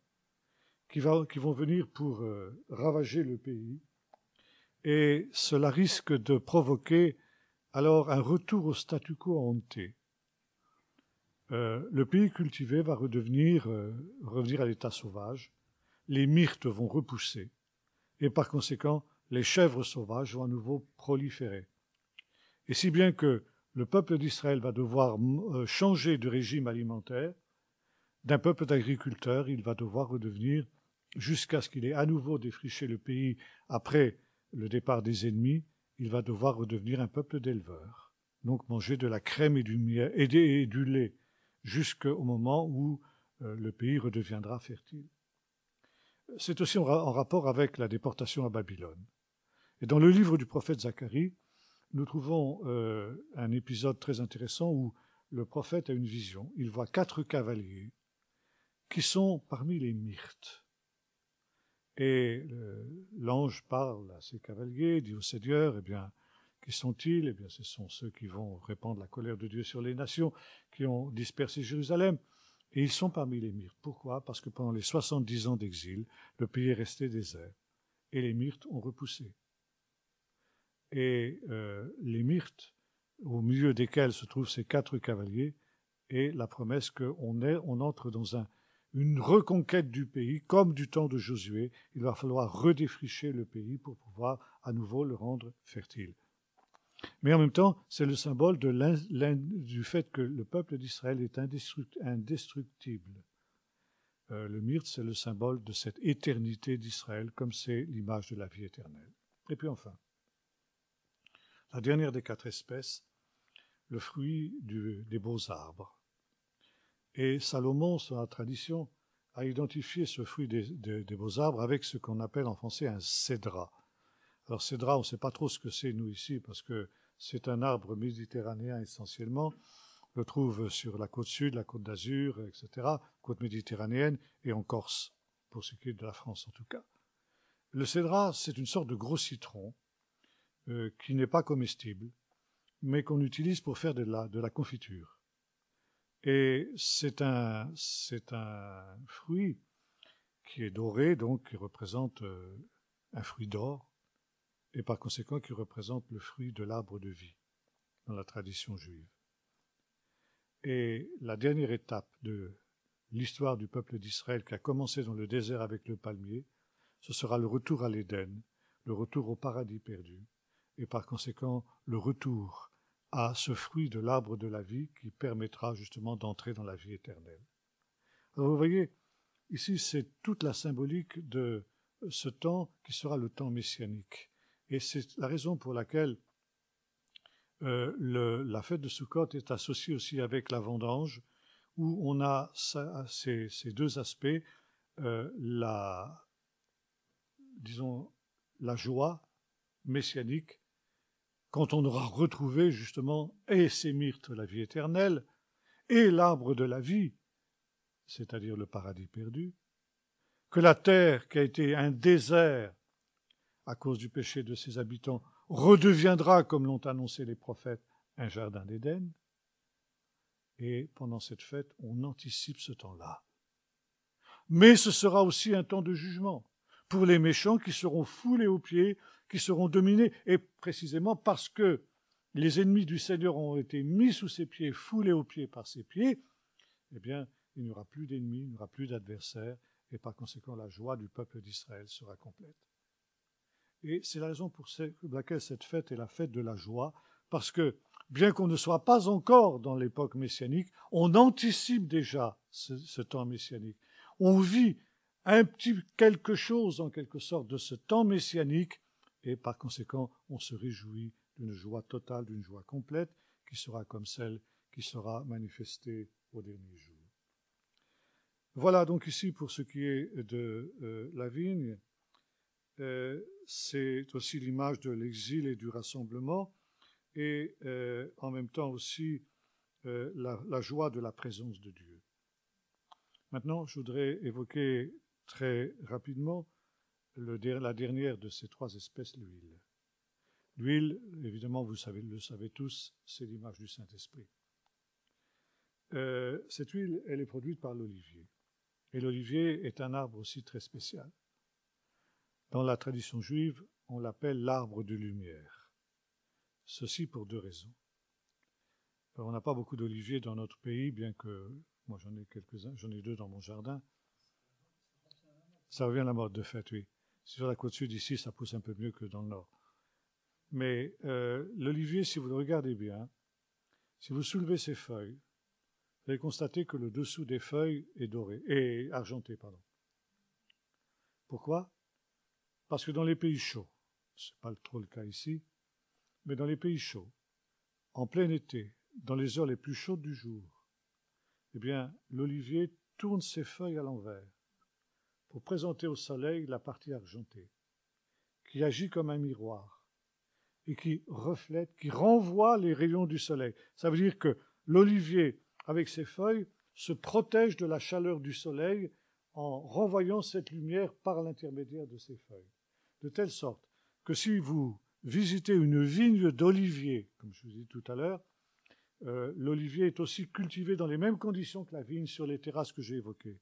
qui vont venir pour ravager le pays, et cela risque de provoquer alors un retour au statu quo ante. Le pays cultivé va revenir à l'état sauvage, les myrtes vont repousser, et par conséquent, les chèvres sauvages vont à nouveau proliférer. Et si bien que le peuple d'Israël va devoir changer de régime alimentaire, d'un peuple d'agriculteurs, il va devoir redevenir, jusqu'à ce qu'il ait à nouveau défriché le pays après le départ des ennemis, il va devoir redevenir un peuple d'éleveurs. Donc manger de la crème et du miel et du lait jusqu'au moment où le pays redeviendra fertile. C'est aussi en rapport avec la déportation à Babylone. Et dans le livre du prophète Zacharie, nous trouvons un épisode très intéressant où le prophète a une vision. Il voit 4 cavaliers qui sont parmi les myrtes. Et l'ange parle à ces cavaliers, dit au Seigneur, eh bien, qui sont-ils? Eh bien, ce sont ceux qui vont répandre la colère de Dieu sur les nations, qui ont dispersé Jérusalem. Et ils sont parmi les myrtes. Pourquoi? Parce que pendant les 70 ans d'exil, le pays est resté désert. Et les myrtes ont repoussé. Et les myrtes, au milieu desquels se trouvent ces 4 cavaliers, et la promesse qu'on entre dans une reconquête du pays, comme du temps de Josué. Il va falloir redéfricher le pays pour pouvoir à nouveau le rendre fertile. Mais en même temps, c'est le symbole du fait que le peuple d'Israël est indestructible. Le myrte, c'est le symbole de cette éternité d'Israël, comme c'est l'image de la vie éternelle. Et puis enfin, la dernière des 4 espèces, le fruit des beaux arbres. Et Salomon, sur la tradition, a identifié ce fruit des beaux arbres avec ce qu'on appelle en français un cédra. Alors cédra, on ne sait pas trop ce que c'est, nous, ici, parce que c'est un arbre méditerranéen essentiellement. On le trouve sur la côte sud, la côte d'Azur, etc., côte méditerranéenne, et en Corse, pour ce qui est de la France en tout cas. Le cédra, c'est une sorte de gros citron qui n'est pas comestible, mais qu'on utilise pour faire de la confiture. Et c'est un fruit qui est doré, donc qui représente un fruit d'or, et par conséquent qui représente le fruit de l'arbre de vie dans la tradition juive. Et la dernière étape de l'histoire du peuple d'Israël qui a commencé dans le désert avec le palmier, ce sera le retour à l'Éden, le retour au paradis perdu, et par conséquent le retour à ce fruit de l'arbre de la vie qui permettra justement d'entrer dans la vie éternelle. Alors vous voyez, ici c'est toute la symbolique de ce temps qui sera le temps messianique. Et c'est la raison pour laquelle la fête de Sukkot est associée aussi avec la vendange, où on a ces deux aspects, la joie messianique, quand on aura retrouvé justement et ces myrtes, la vie éternelle, et l'arbre de la vie, c'est-à-dire le paradis perdu, que la terre qui a été un désert à cause du péché de ses habitants redeviendra, comme l'ont annoncé les prophètes, un jardin d'Éden. Et pendant cette fête, on anticipe ce temps-là. Mais ce sera aussi un temps de jugement pour les méchants qui seront foulés aux pieds, qui seront dominés, et précisément parce que les ennemis du Seigneur ont été mis sous ses pieds, foulés aux pieds par ses pieds, eh bien, il n'y aura plus d'ennemis, il n'y aura plus d'adversaires, et par conséquent la joie du peuple d'Israël sera complète. Et c'est la raison pour laquelle cette fête est la fête de la joie, parce que, bien qu'on ne soit pas encore dans l'époque messianique, on anticipe déjà ce temps messianique. On vit un petit quelque chose, en quelque sorte, de ce temps messianique, et par conséquent, on se réjouit d'une joie totale, d'une joie complète, qui sera comme celle qui sera manifestée au dernier jour. Voilà donc ici pour ce qui est de la vigne. C'est aussi l'image de l'exil et du rassemblement, et en même temps aussi la joie de la présence de Dieu. Maintenant, je voudrais évoquer très rapidement la dernière de ces trois espèces, l'huile. L'huile, évidemment, vous le savez tous, c'est l'image du Saint-Esprit. Cette huile, elle est produite par l'olivier. Et l'olivier est un arbre aussi très spécial. Dans la tradition juive, on l'appelle l'arbre de lumière. Ceci pour deux raisons. Alors, on n'a pas beaucoup d'oliviers dans notre pays, bien que moi j'en ai quelques-uns, j'en ai deux dans mon jardin. Ça revient à la mode, de fait, oui. Sur la côte sud, ici, ça pousse un peu mieux que dans le nord. Mais l'olivier, si vous le regardez bien, si vous soulevez ses feuilles, vous allez constater que le dessous des feuilles est doré, et argenté, pardon. Pourquoi? Parce que dans les pays chauds, ce n'est pas trop le cas ici, mais dans les pays chauds, en plein été, dans les heures les plus chaudes du jour, eh bien, l'olivier tourne ses feuilles à l'envers pour présenter au soleil la partie argentée, qui agit comme un miroir et qui reflète, qui renvoie les rayons du soleil. Ça veut dire que l'olivier, avec ses feuilles, se protège de la chaleur du soleil en renvoyant cette lumière par l'intermédiaire de ses feuilles. De telle sorte que si vous visitez une vigne d'olivier, comme je vous ai dit tout à l'heure, l'olivier est aussi cultivé dans les mêmes conditions que la vigne sur les terrasses que j'ai évoquées.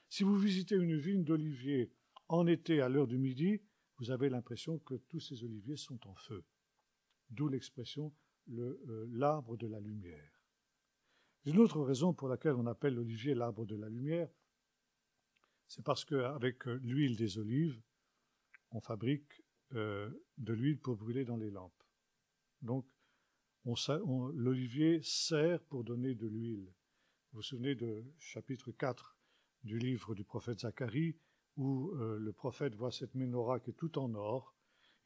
Si vous visitez une vigne d'olivier en été à l'heure du midi, vous avez l'impression que tous ces oliviers sont en feu. D'où l'expression l'arbre de la lumière. Une autre raison pour laquelle on appelle l'olivier l'arbre de la lumière, c'est parce qu'avec l'huile des olives, on fabrique de l'huile pour brûler dans les lampes. Donc, l'olivier sert pour donner de l'huile. Vous vous souvenez du chapitre 4 du livre du prophète Zacharie, où le prophète voit cette menorah qui est tout en or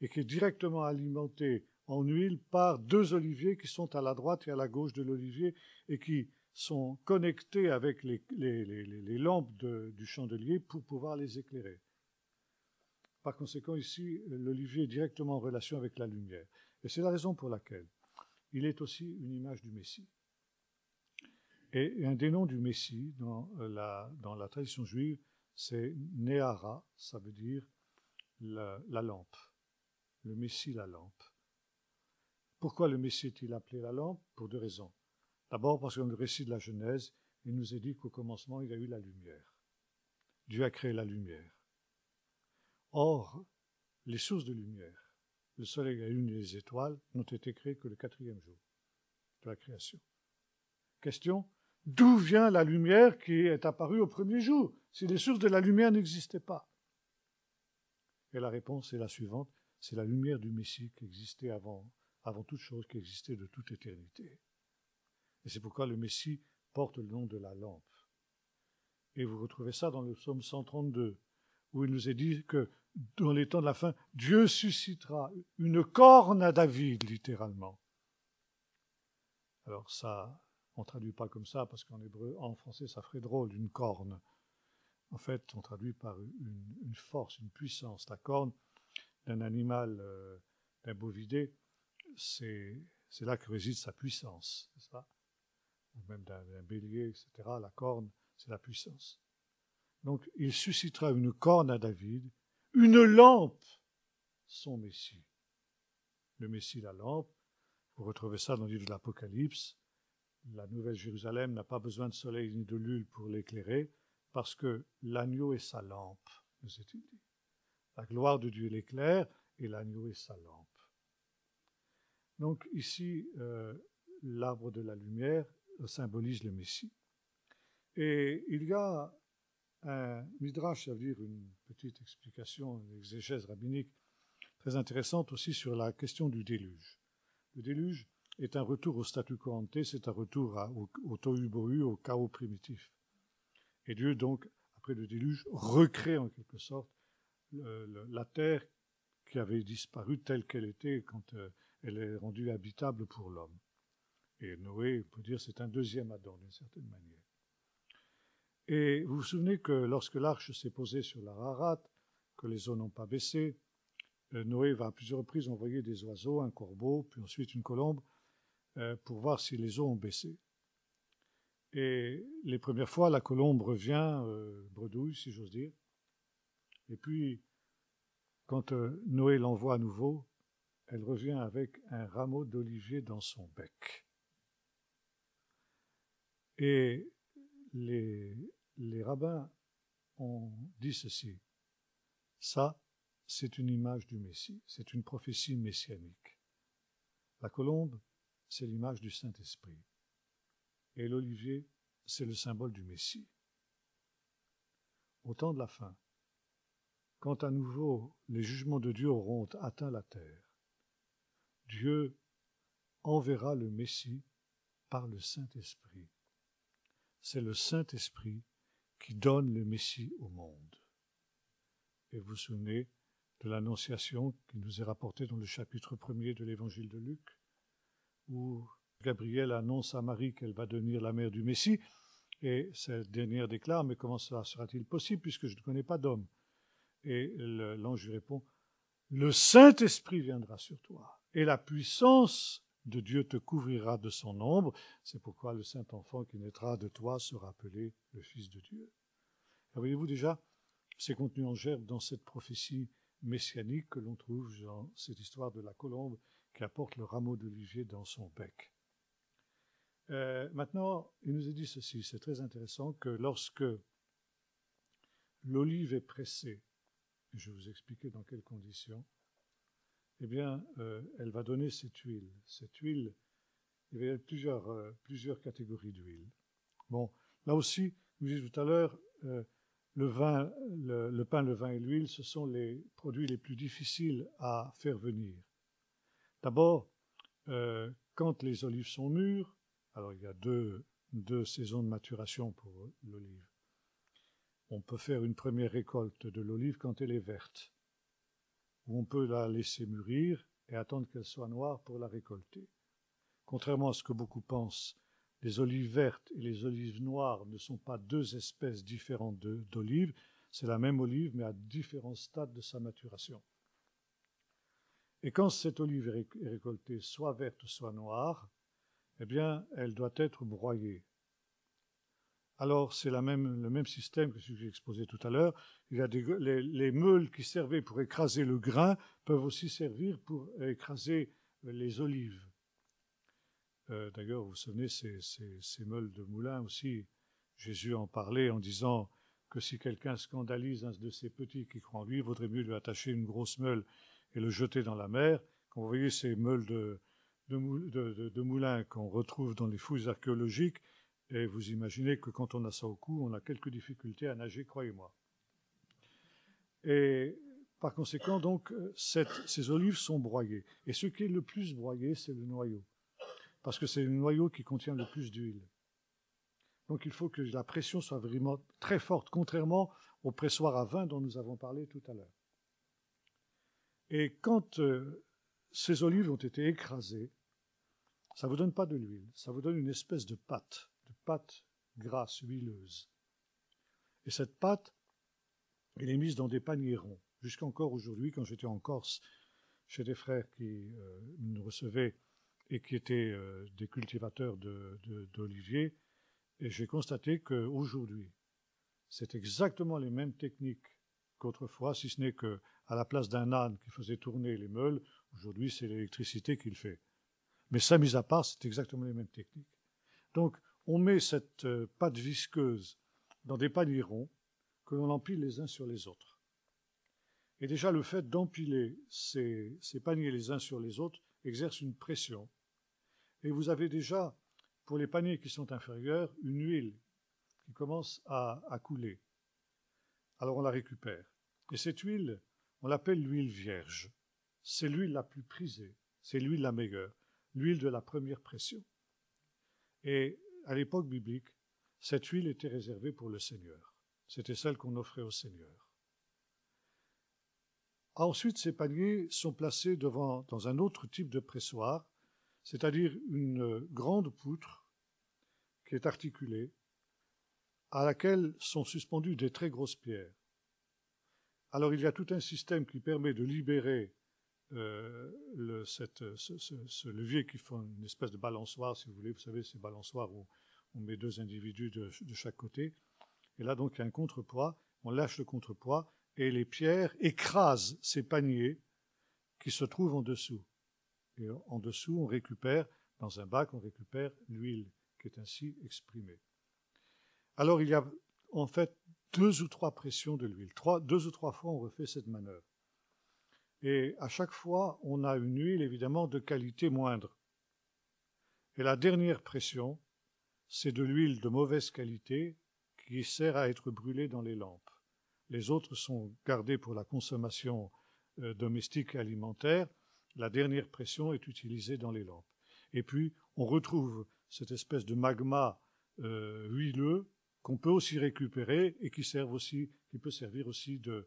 et qui est directement alimentée en huile par deux oliviers qui sont à la droite et à la gauche de l'olivier et qui sont connectés avec les lampes du chandelier pour pouvoir les éclairer. Par conséquent, ici, l'olivier est directement en relation avec la lumière. Et c'est la raison pour laquelle il est aussi une image du Messie. Et un des noms du Messie dans la tradition juive, c'est Néara, ça veut dire la lampe. Le Messie, la lampe. Pourquoi le Messie est-il appelé la lampe? Pour deux raisons. D'abord parce que dans le récit de la Genèse, il nous est dit qu'au commencement, il y a eu la lumière. Dieu a créé la lumière. Or, les sources de lumière, le soleil, la lune et les étoiles, n'ont été créées que le 4e jour de la création. Question, d'où vient la lumière qui est apparue au premier jour, si les sources de la lumière n'existaient pas? Et la réponse est la suivante, c'est la lumière du Messie qui existait avant toute chose, qui existait de toute éternité. Et c'est pourquoi le Messie porte le nom de la lampe. Et vous retrouvez ça dans le psaume 132, où il nous est dit que dans les temps de la fin, Dieu suscitera une corne à David, littéralement. Alors ça, on ne traduit pas comme ça, parce qu'en hébreu, en français, ça ferait drôle, une corne. En fait, on traduit par une force, une puissance. La corne d'un animal, d'un bovidé, c'est là que réside sa puissance, n'est-ce pas? Ou même d'un bélier, etc. La corne, c'est la puissance. Donc, il suscitera une corne à David, une lampe, son Messie. Le Messie, la lampe, vous retrouvez ça dans le livre de l'Apocalypse. La Nouvelle Jérusalem n'a pas besoin de soleil ni de lune pour l'éclairer, parce que l'agneau est sa lampe, nous est-il dit. La gloire de Dieu l'éclaire, et l'agneau est sa lampe. Donc ici, l'arbre de la lumière symbolise le Messie. Et il y a un midrash, ça veut dire une petite explication, une exégèse rabbinique très intéressante aussi sur la question du déluge. Le déluge est un retour au statu quo ante, c'est un retour au tohu bohu, au chaos primitif. Et Dieu donc, après le déluge, recrée en quelque sorte la terre qui avait disparu telle qu'elle était quand elle est rendue habitable pour l'homme. Et Noé, on peut dire, c'est un deuxième Adam d'une certaine manière. Et vous vous souvenez que lorsque l'arche s'est posée sur l'Ararat, que les eaux n'ont pas baissé, Noé va à plusieurs reprises envoyer des oiseaux, un corbeau, puis ensuite une colombe, pour voir si les eaux ont baissé. Et les premières fois, la colombe revient, bredouille, si j'ose dire. Et puis, quand Noé l'envoie à nouveau, elle revient avec un rameau d'olivier dans son bec. Et les rabbins ont dit ceci. Ça, c'est une image du Messie, c'est une prophétie messianique. La colombe, c'est l'image du Saint-Esprit. Et l'olivier, c'est le symbole du Messie. Au temps de la fin, quand à nouveau les jugements de Dieu auront atteint la terre, Dieu enverra le Messie par le Saint-Esprit. C'est le Saint-Esprit qui donne le Messie au monde. Et vous vous souvenez de l'annonciation qui nous est rapportée dans le chapitre 1er de l'évangile de Luc, où Gabriel annonce à Marie qu'elle va devenir la mère du Messie, et cette dernière déclare, mais comment cela sera-t-il possible puisque je ne connais pas d'homme? Et l'ange lui répond, le Saint-Esprit viendra sur toi, et la puissance de Dieu te couvrira de son ombre, c'est pourquoi le Saint-Enfant qui naîtra de toi sera appelé le Fils de Dieu. Et voyez-vous déjà, c'est contenu en germe dans cette prophétie messianique que l'on trouve dans cette histoire de la colombe qui apporte le rameau d'olivier dans son bec. Maintenant, il nous est dit ceci, c'est très intéressant, que lorsque l'olive est pressée, et je vais vous expliquer dans quelles conditions, eh bien, elle va donner cette huile. Cette huile, il y a plusieurs catégories d'huile. Bon, là aussi, je vous disais tout à l'heure, le pain, le vin et l'huile, ce sont les produits les plus difficiles à faire venir. D'abord, quand les olives sont mûres, alors il y a deux saisons de maturation pour l'olive. On peut faire une première récolte de l'olive quand elle est verte, ou on peut la laisser mûrir et attendre qu'elle soit noire pour la récolter. Contrairement à ce que beaucoup pensent, les olives vertes et les olives noires ne sont pas deux espèces différentes d'olives, c'est la même olive mais à différents stades de sa maturation. Et quand cette olive est récoltée soit verte soit noire, eh bien elle doit être broyée. Alors c'est le même système que celui que j'ai exposé tout à l'heure. Il y a les meules qui servaient pour écraser le grain peuvent aussi servir pour écraser les olives. D'ailleurs, vous vous souvenez, ces meules de moulin aussi, Jésus en parlait en disant que si quelqu'un scandalise un de ces petits qui croient en lui, il vaudrait mieux lui attacher une grosse meule et le jeter dans la mer. Quand vous voyez ces meules de moulin qu'on retrouve dans les fouilles archéologiques, et vous imaginez que quand on a ça au cou, on a quelques difficultés à nager, croyez-moi. Et par conséquent, donc, ces olives sont broyées. Et ce qui est le plus broyé, c'est le noyau. Parce que c'est le noyau qui contient le plus d'huile. Donc il faut que la pression soit vraiment très forte, contrairement au pressoir à vin dont nous avons parlé tout à l'heure. Et quand ces olives ont été écrasées, ça ne vous donne pas de l'huile, ça vous donne une espèce de pâte grasse, huileuse. Et cette pâte, elle est mise dans des paniers ronds. Jusqu'encore aujourd'hui, quand j'étais en Corse, chez des frères qui nous recevaient et qui étaient des cultivateurs d'oliviers, et j'ai constaté qu'aujourd'hui, c'est exactement les mêmes techniques qu'autrefois, si ce n'est qu'à la place d'un âne qui faisait tourner les meules, aujourd'hui c'est l'électricité qui le fait. Mais ça, mis à part, c'est exactement les mêmes techniques. Donc, on met cette pâte visqueuse dans des paniers ronds que l'on empile les uns sur les autres. Et déjà, le fait d'empiler ces paniers les uns sur les autres exerce une pression. Et vous avez déjà, pour les paniers qui sont inférieurs, une huile qui commence à couler. Alors on la récupère. Et cette huile, on l'appelle l'huile vierge. C'est l'huile la plus prisée, c'est l'huile la meilleure, l'huile de la première pression. Et à l'époque biblique, cette huile était réservée pour le Seigneur. C'était celle qu'on offrait au Seigneur. Ensuite, ces paniers sont placés dans un autre type de pressoir, c'est-à-dire une grande poutre qui est articulée, à laquelle sont suspendues des très grosses pierres. Alors il y a tout un système qui permet de libérer ce levier qui font une espèce de balançoire, si vous voulez, vous savez, ces balançoires où on met deux individus de chaque côté. Et là, donc, il y a un contrepoids, on lâche le contrepoids, et les pierres écrasent ces paniers qui se trouvent en dessous. Et en dessous, on récupère, dans un bac, on récupère l'huile qui est ainsi exprimée. Alors, il y a en fait 2 ou 3 pressions de l'huile. 2 ou 3 fois, on refait cette manœuvre. Et à chaque fois, on a une huile, évidemment, de qualité moindre. Et la dernière pression, c'est de l'huile de mauvaise qualité qui sert à être brûlée dans les lampes. Les autres sont gardées pour la consommation domestique et alimentaire. La dernière pression est utilisée dans les lampes. Et puis, on retrouve cette espèce de magma huileux qu'on peut aussi récupérer et qui peut servir aussi d'une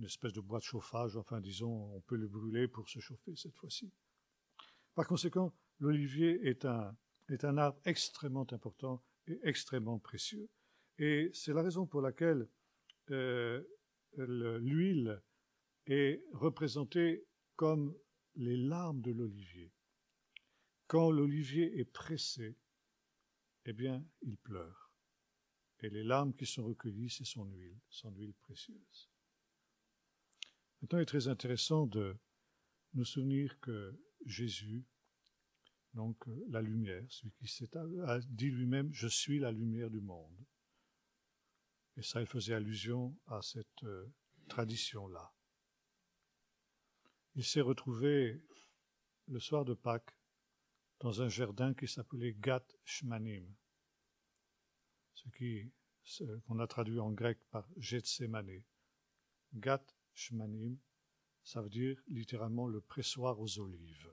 espèce de bois de chauffage. Enfin, disons, on peut le brûler pour se chauffer cette fois-ci. Par conséquent, l'olivier est un arbre extrêmement important et extrêmement précieux. Et c'est la raison pour laquelle l'huile est représentée comme les larmes de l'olivier. Quand l'olivier est pressé, eh bien, il pleure. Et les larmes qui sont recueillies, c'est son huile précieuse. Maintenant, il est très intéressant de nous souvenir que Jésus, donc la lumière, celui qui a dit lui-même « Je suis la lumière du monde ». Et ça, il faisait allusion à cette tradition-là. Il s'est retrouvé le soir de Pâques dans un jardin qui s'appelait Gat Shmanim, qu'on a traduit en grec par Gethsémané. Gat Shmanim, ça veut dire littéralement le pressoir aux olives.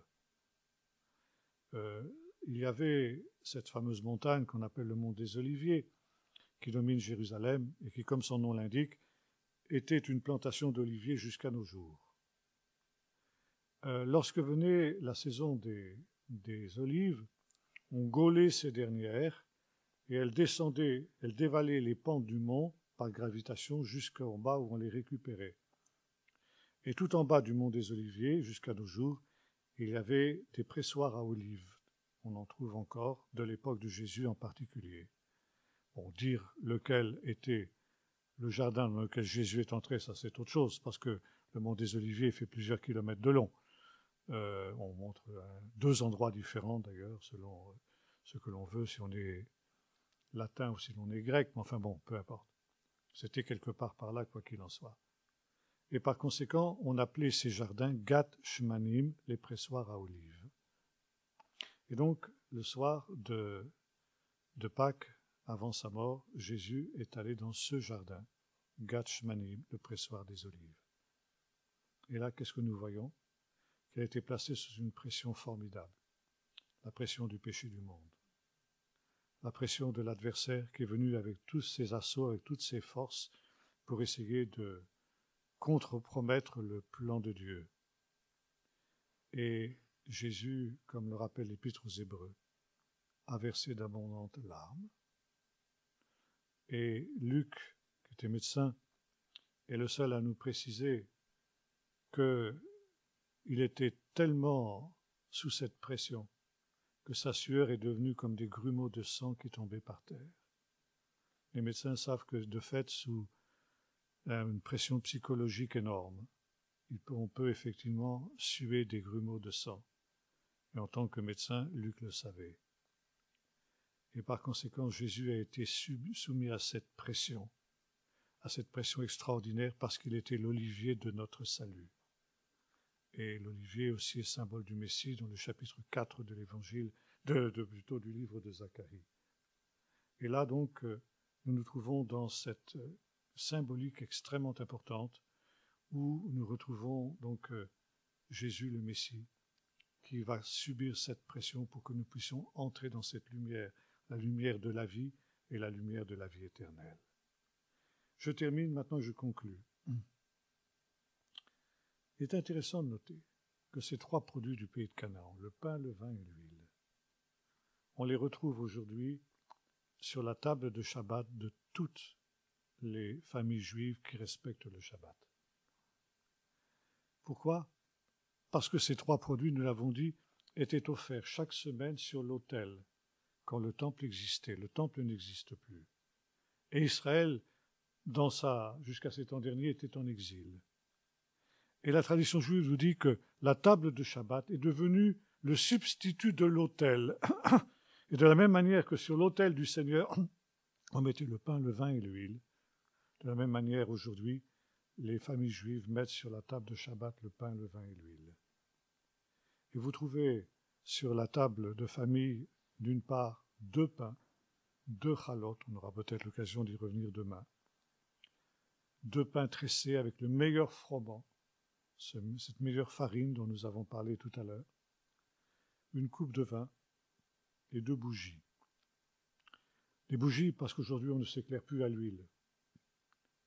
Il y avait cette fameuse montagne qu'on appelle le mont des Oliviers, qui domine Jérusalem et qui, comme son nom l'indique, était une plantation d'oliviers jusqu'à nos jours. Lorsque venait la saison des olives, on gaulait ces dernières et elles dévalaient les pentes du mont par gravitation jusqu'en bas où on les récupérait. Et tout en bas du mont des Oliviers, jusqu'à nos jours, il y avait des pressoirs à olives. On en trouve encore de l'époque de Jésus en particulier. Bon, dire lequel était le jardin dans lequel Jésus est entré, ça c'est autre chose, parce que le mont des Oliviers fait plusieurs kilomètres de long. On montre 2 endroits différents d'ailleurs, selon ce que l'on veut, si on est latin ou si l'on est grec, mais enfin bon, peu importe. C'était quelque part par là, quoi qu'il en soit. Et par conséquent, on appelait ces jardins Gat Shmanim, les pressoirs à olives. Et donc, le soir de Pâques, avant sa mort, Jésus est allé dans ce jardin, Gat Shmanim, le pressoir des olives. Et là, qu'est-ce que nous voyons? Qu'il a été placé sous une pression formidable, la pression du péché du monde, la pression de l'adversaire qui est venu avec tous ses assauts, avec toutes ses forces, pour essayer de contre-promettre le plan de Dieu. Et Jésus, comme le rappelle l'Épître aux Hébreux, a versé d'abondantes larmes. Et Luc, qui était médecin, est le seul à nous préciser qu'il était tellement sous cette pression que sa sueur est devenue comme des grumeaux de sang qui tombaient par terre. Les médecins savent que, de fait, sous une pression psychologique énorme, on peut effectivement suer des grumeaux de sang. Et en tant que médecin, Luc le savait. Et par conséquent, Jésus a été soumis à cette pression extraordinaire, parce qu'il était l'olivier de notre salut. Et l'olivier aussi est symbole du Messie dans le chapitre 4 de l'évangile, plutôt du livre de Zacharie. Et là donc, nous nous trouvons dans cette symbolique extrêmement importante où nous retrouvons donc Jésus le Messie qui va subir cette pression pour que nous puissions entrer dans cette lumière, la lumière de la vie et la lumière de la vie éternelle. Je termine, maintenant je conclus. Il est intéressant de noter que ces trois produits du pays de Canaan, le pain, le vin et l'huile, on les retrouve aujourd'hui sur la table de Shabbat de toutes les familles juives qui respectent le Shabbat. Pourquoi ? Parce que ces trois produits, nous l'avons dit, étaient offerts chaque semaine sur l'autel quand le temple existait. Le temple n'existe plus. Et Israël, jusqu'à ces temps derniers, était en exil. Et la tradition juive nous dit que la table de Shabbat est devenue le substitut de l'autel. Et de la même manière que sur l'autel du Seigneur, on mettait le pain, le vin et l'huile, de la même manière aujourd'hui, les familles juives mettent sur la table de Shabbat le pain, le vin et l'huile. Et vous trouvez sur la table de famille, d'une part, 2 pains, 2 chalotes, on aura peut-être l'occasion d'y revenir demain, 2 pains tressés avec le meilleur froment, cette meilleure farine dont nous avons parlé tout à l'heure, une coupe de vin et 2 bougies. Les bougies parce qu'aujourd'hui on ne s'éclaire plus à l'huile.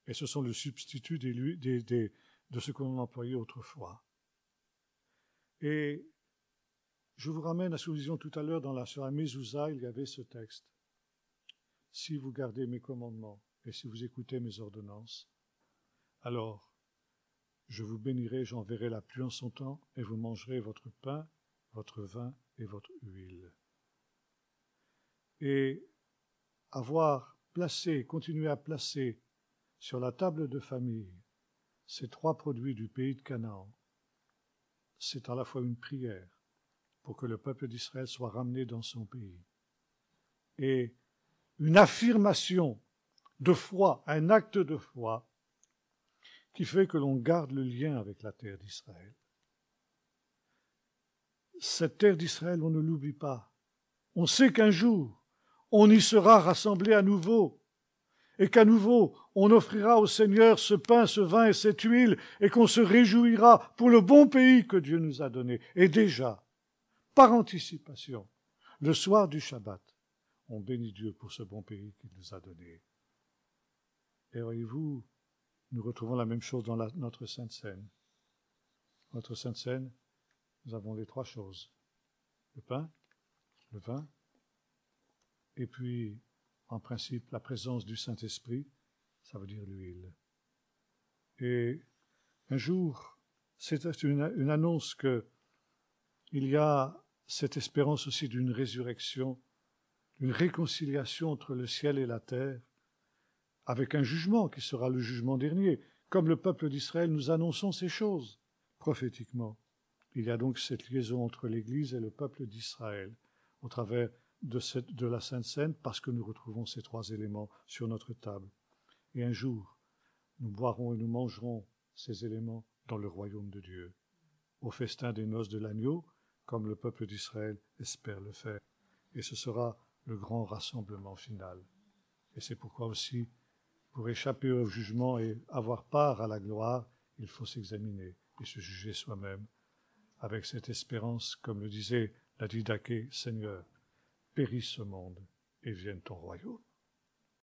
Et ce sont le substitut de ce qu'on employait autrefois. Et je vous ramène à ce que nous disions tout à l'heure sur la mezouza, il y avait ce texte. Si vous gardez mes commandements et si vous écoutez mes ordonnances, alors je vous bénirai, j'enverrai la pluie en son temps et vous mangerez votre pain, votre vin et votre huile. Et continuer à placer sur la table de famille ces 3 produits du pays de Canaan, c'est à la fois une prière pour que le peuple d'Israël soit ramené dans son pays et une affirmation de foi, un acte de foi qui fait que l'on garde le lien avec la terre d'Israël. Cette terre d'Israël, on ne l'oublie pas. On sait qu'un jour, on y sera rassemblés à nouveau et qu'à nouveau, on offrira au Seigneur ce pain, ce vin et cette huile et qu'on se réjouira pour le bon pays que Dieu nous a donné. Et déjà, par anticipation, le soir du Shabbat, on bénit Dieu pour ce bon pays qu'il nous a donné. Et voyez-vous, nous retrouvons la même chose dans notre Sainte Seine. Notre Sainte Seine, nous avons les 3 choses. Le pain, le vin, et puis, en principe, la présence du Saint-Esprit, ça veut dire l'huile. Et un jour, c'était une annonce qu'il y a cette espérance aussi d'une résurrection, d'une réconciliation entre le ciel et la terre, avec un jugement qui sera le jugement dernier. Comme le peuple d'Israël, nous annonçons ces choses prophétiquement. Il y a donc cette liaison entre l'Église et le peuple d'Israël au travers de la Sainte Seine parce que nous retrouvons ces 3 éléments sur notre table. Et un jour, nous boirons et nous mangerons ces éléments dans le royaume de Dieu, au festin des noces de l'agneau, comme le peuple d'Israël espère le faire. Et ce sera le grand rassemblement final. Et c'est pourquoi aussi, pour échapper au jugement et avoir part à la gloire, il faut s'examiner et se juger soi-même, avec cette espérance, comme le disait la Didaché, Seigneur, périsse ce monde et vienne ton royaume.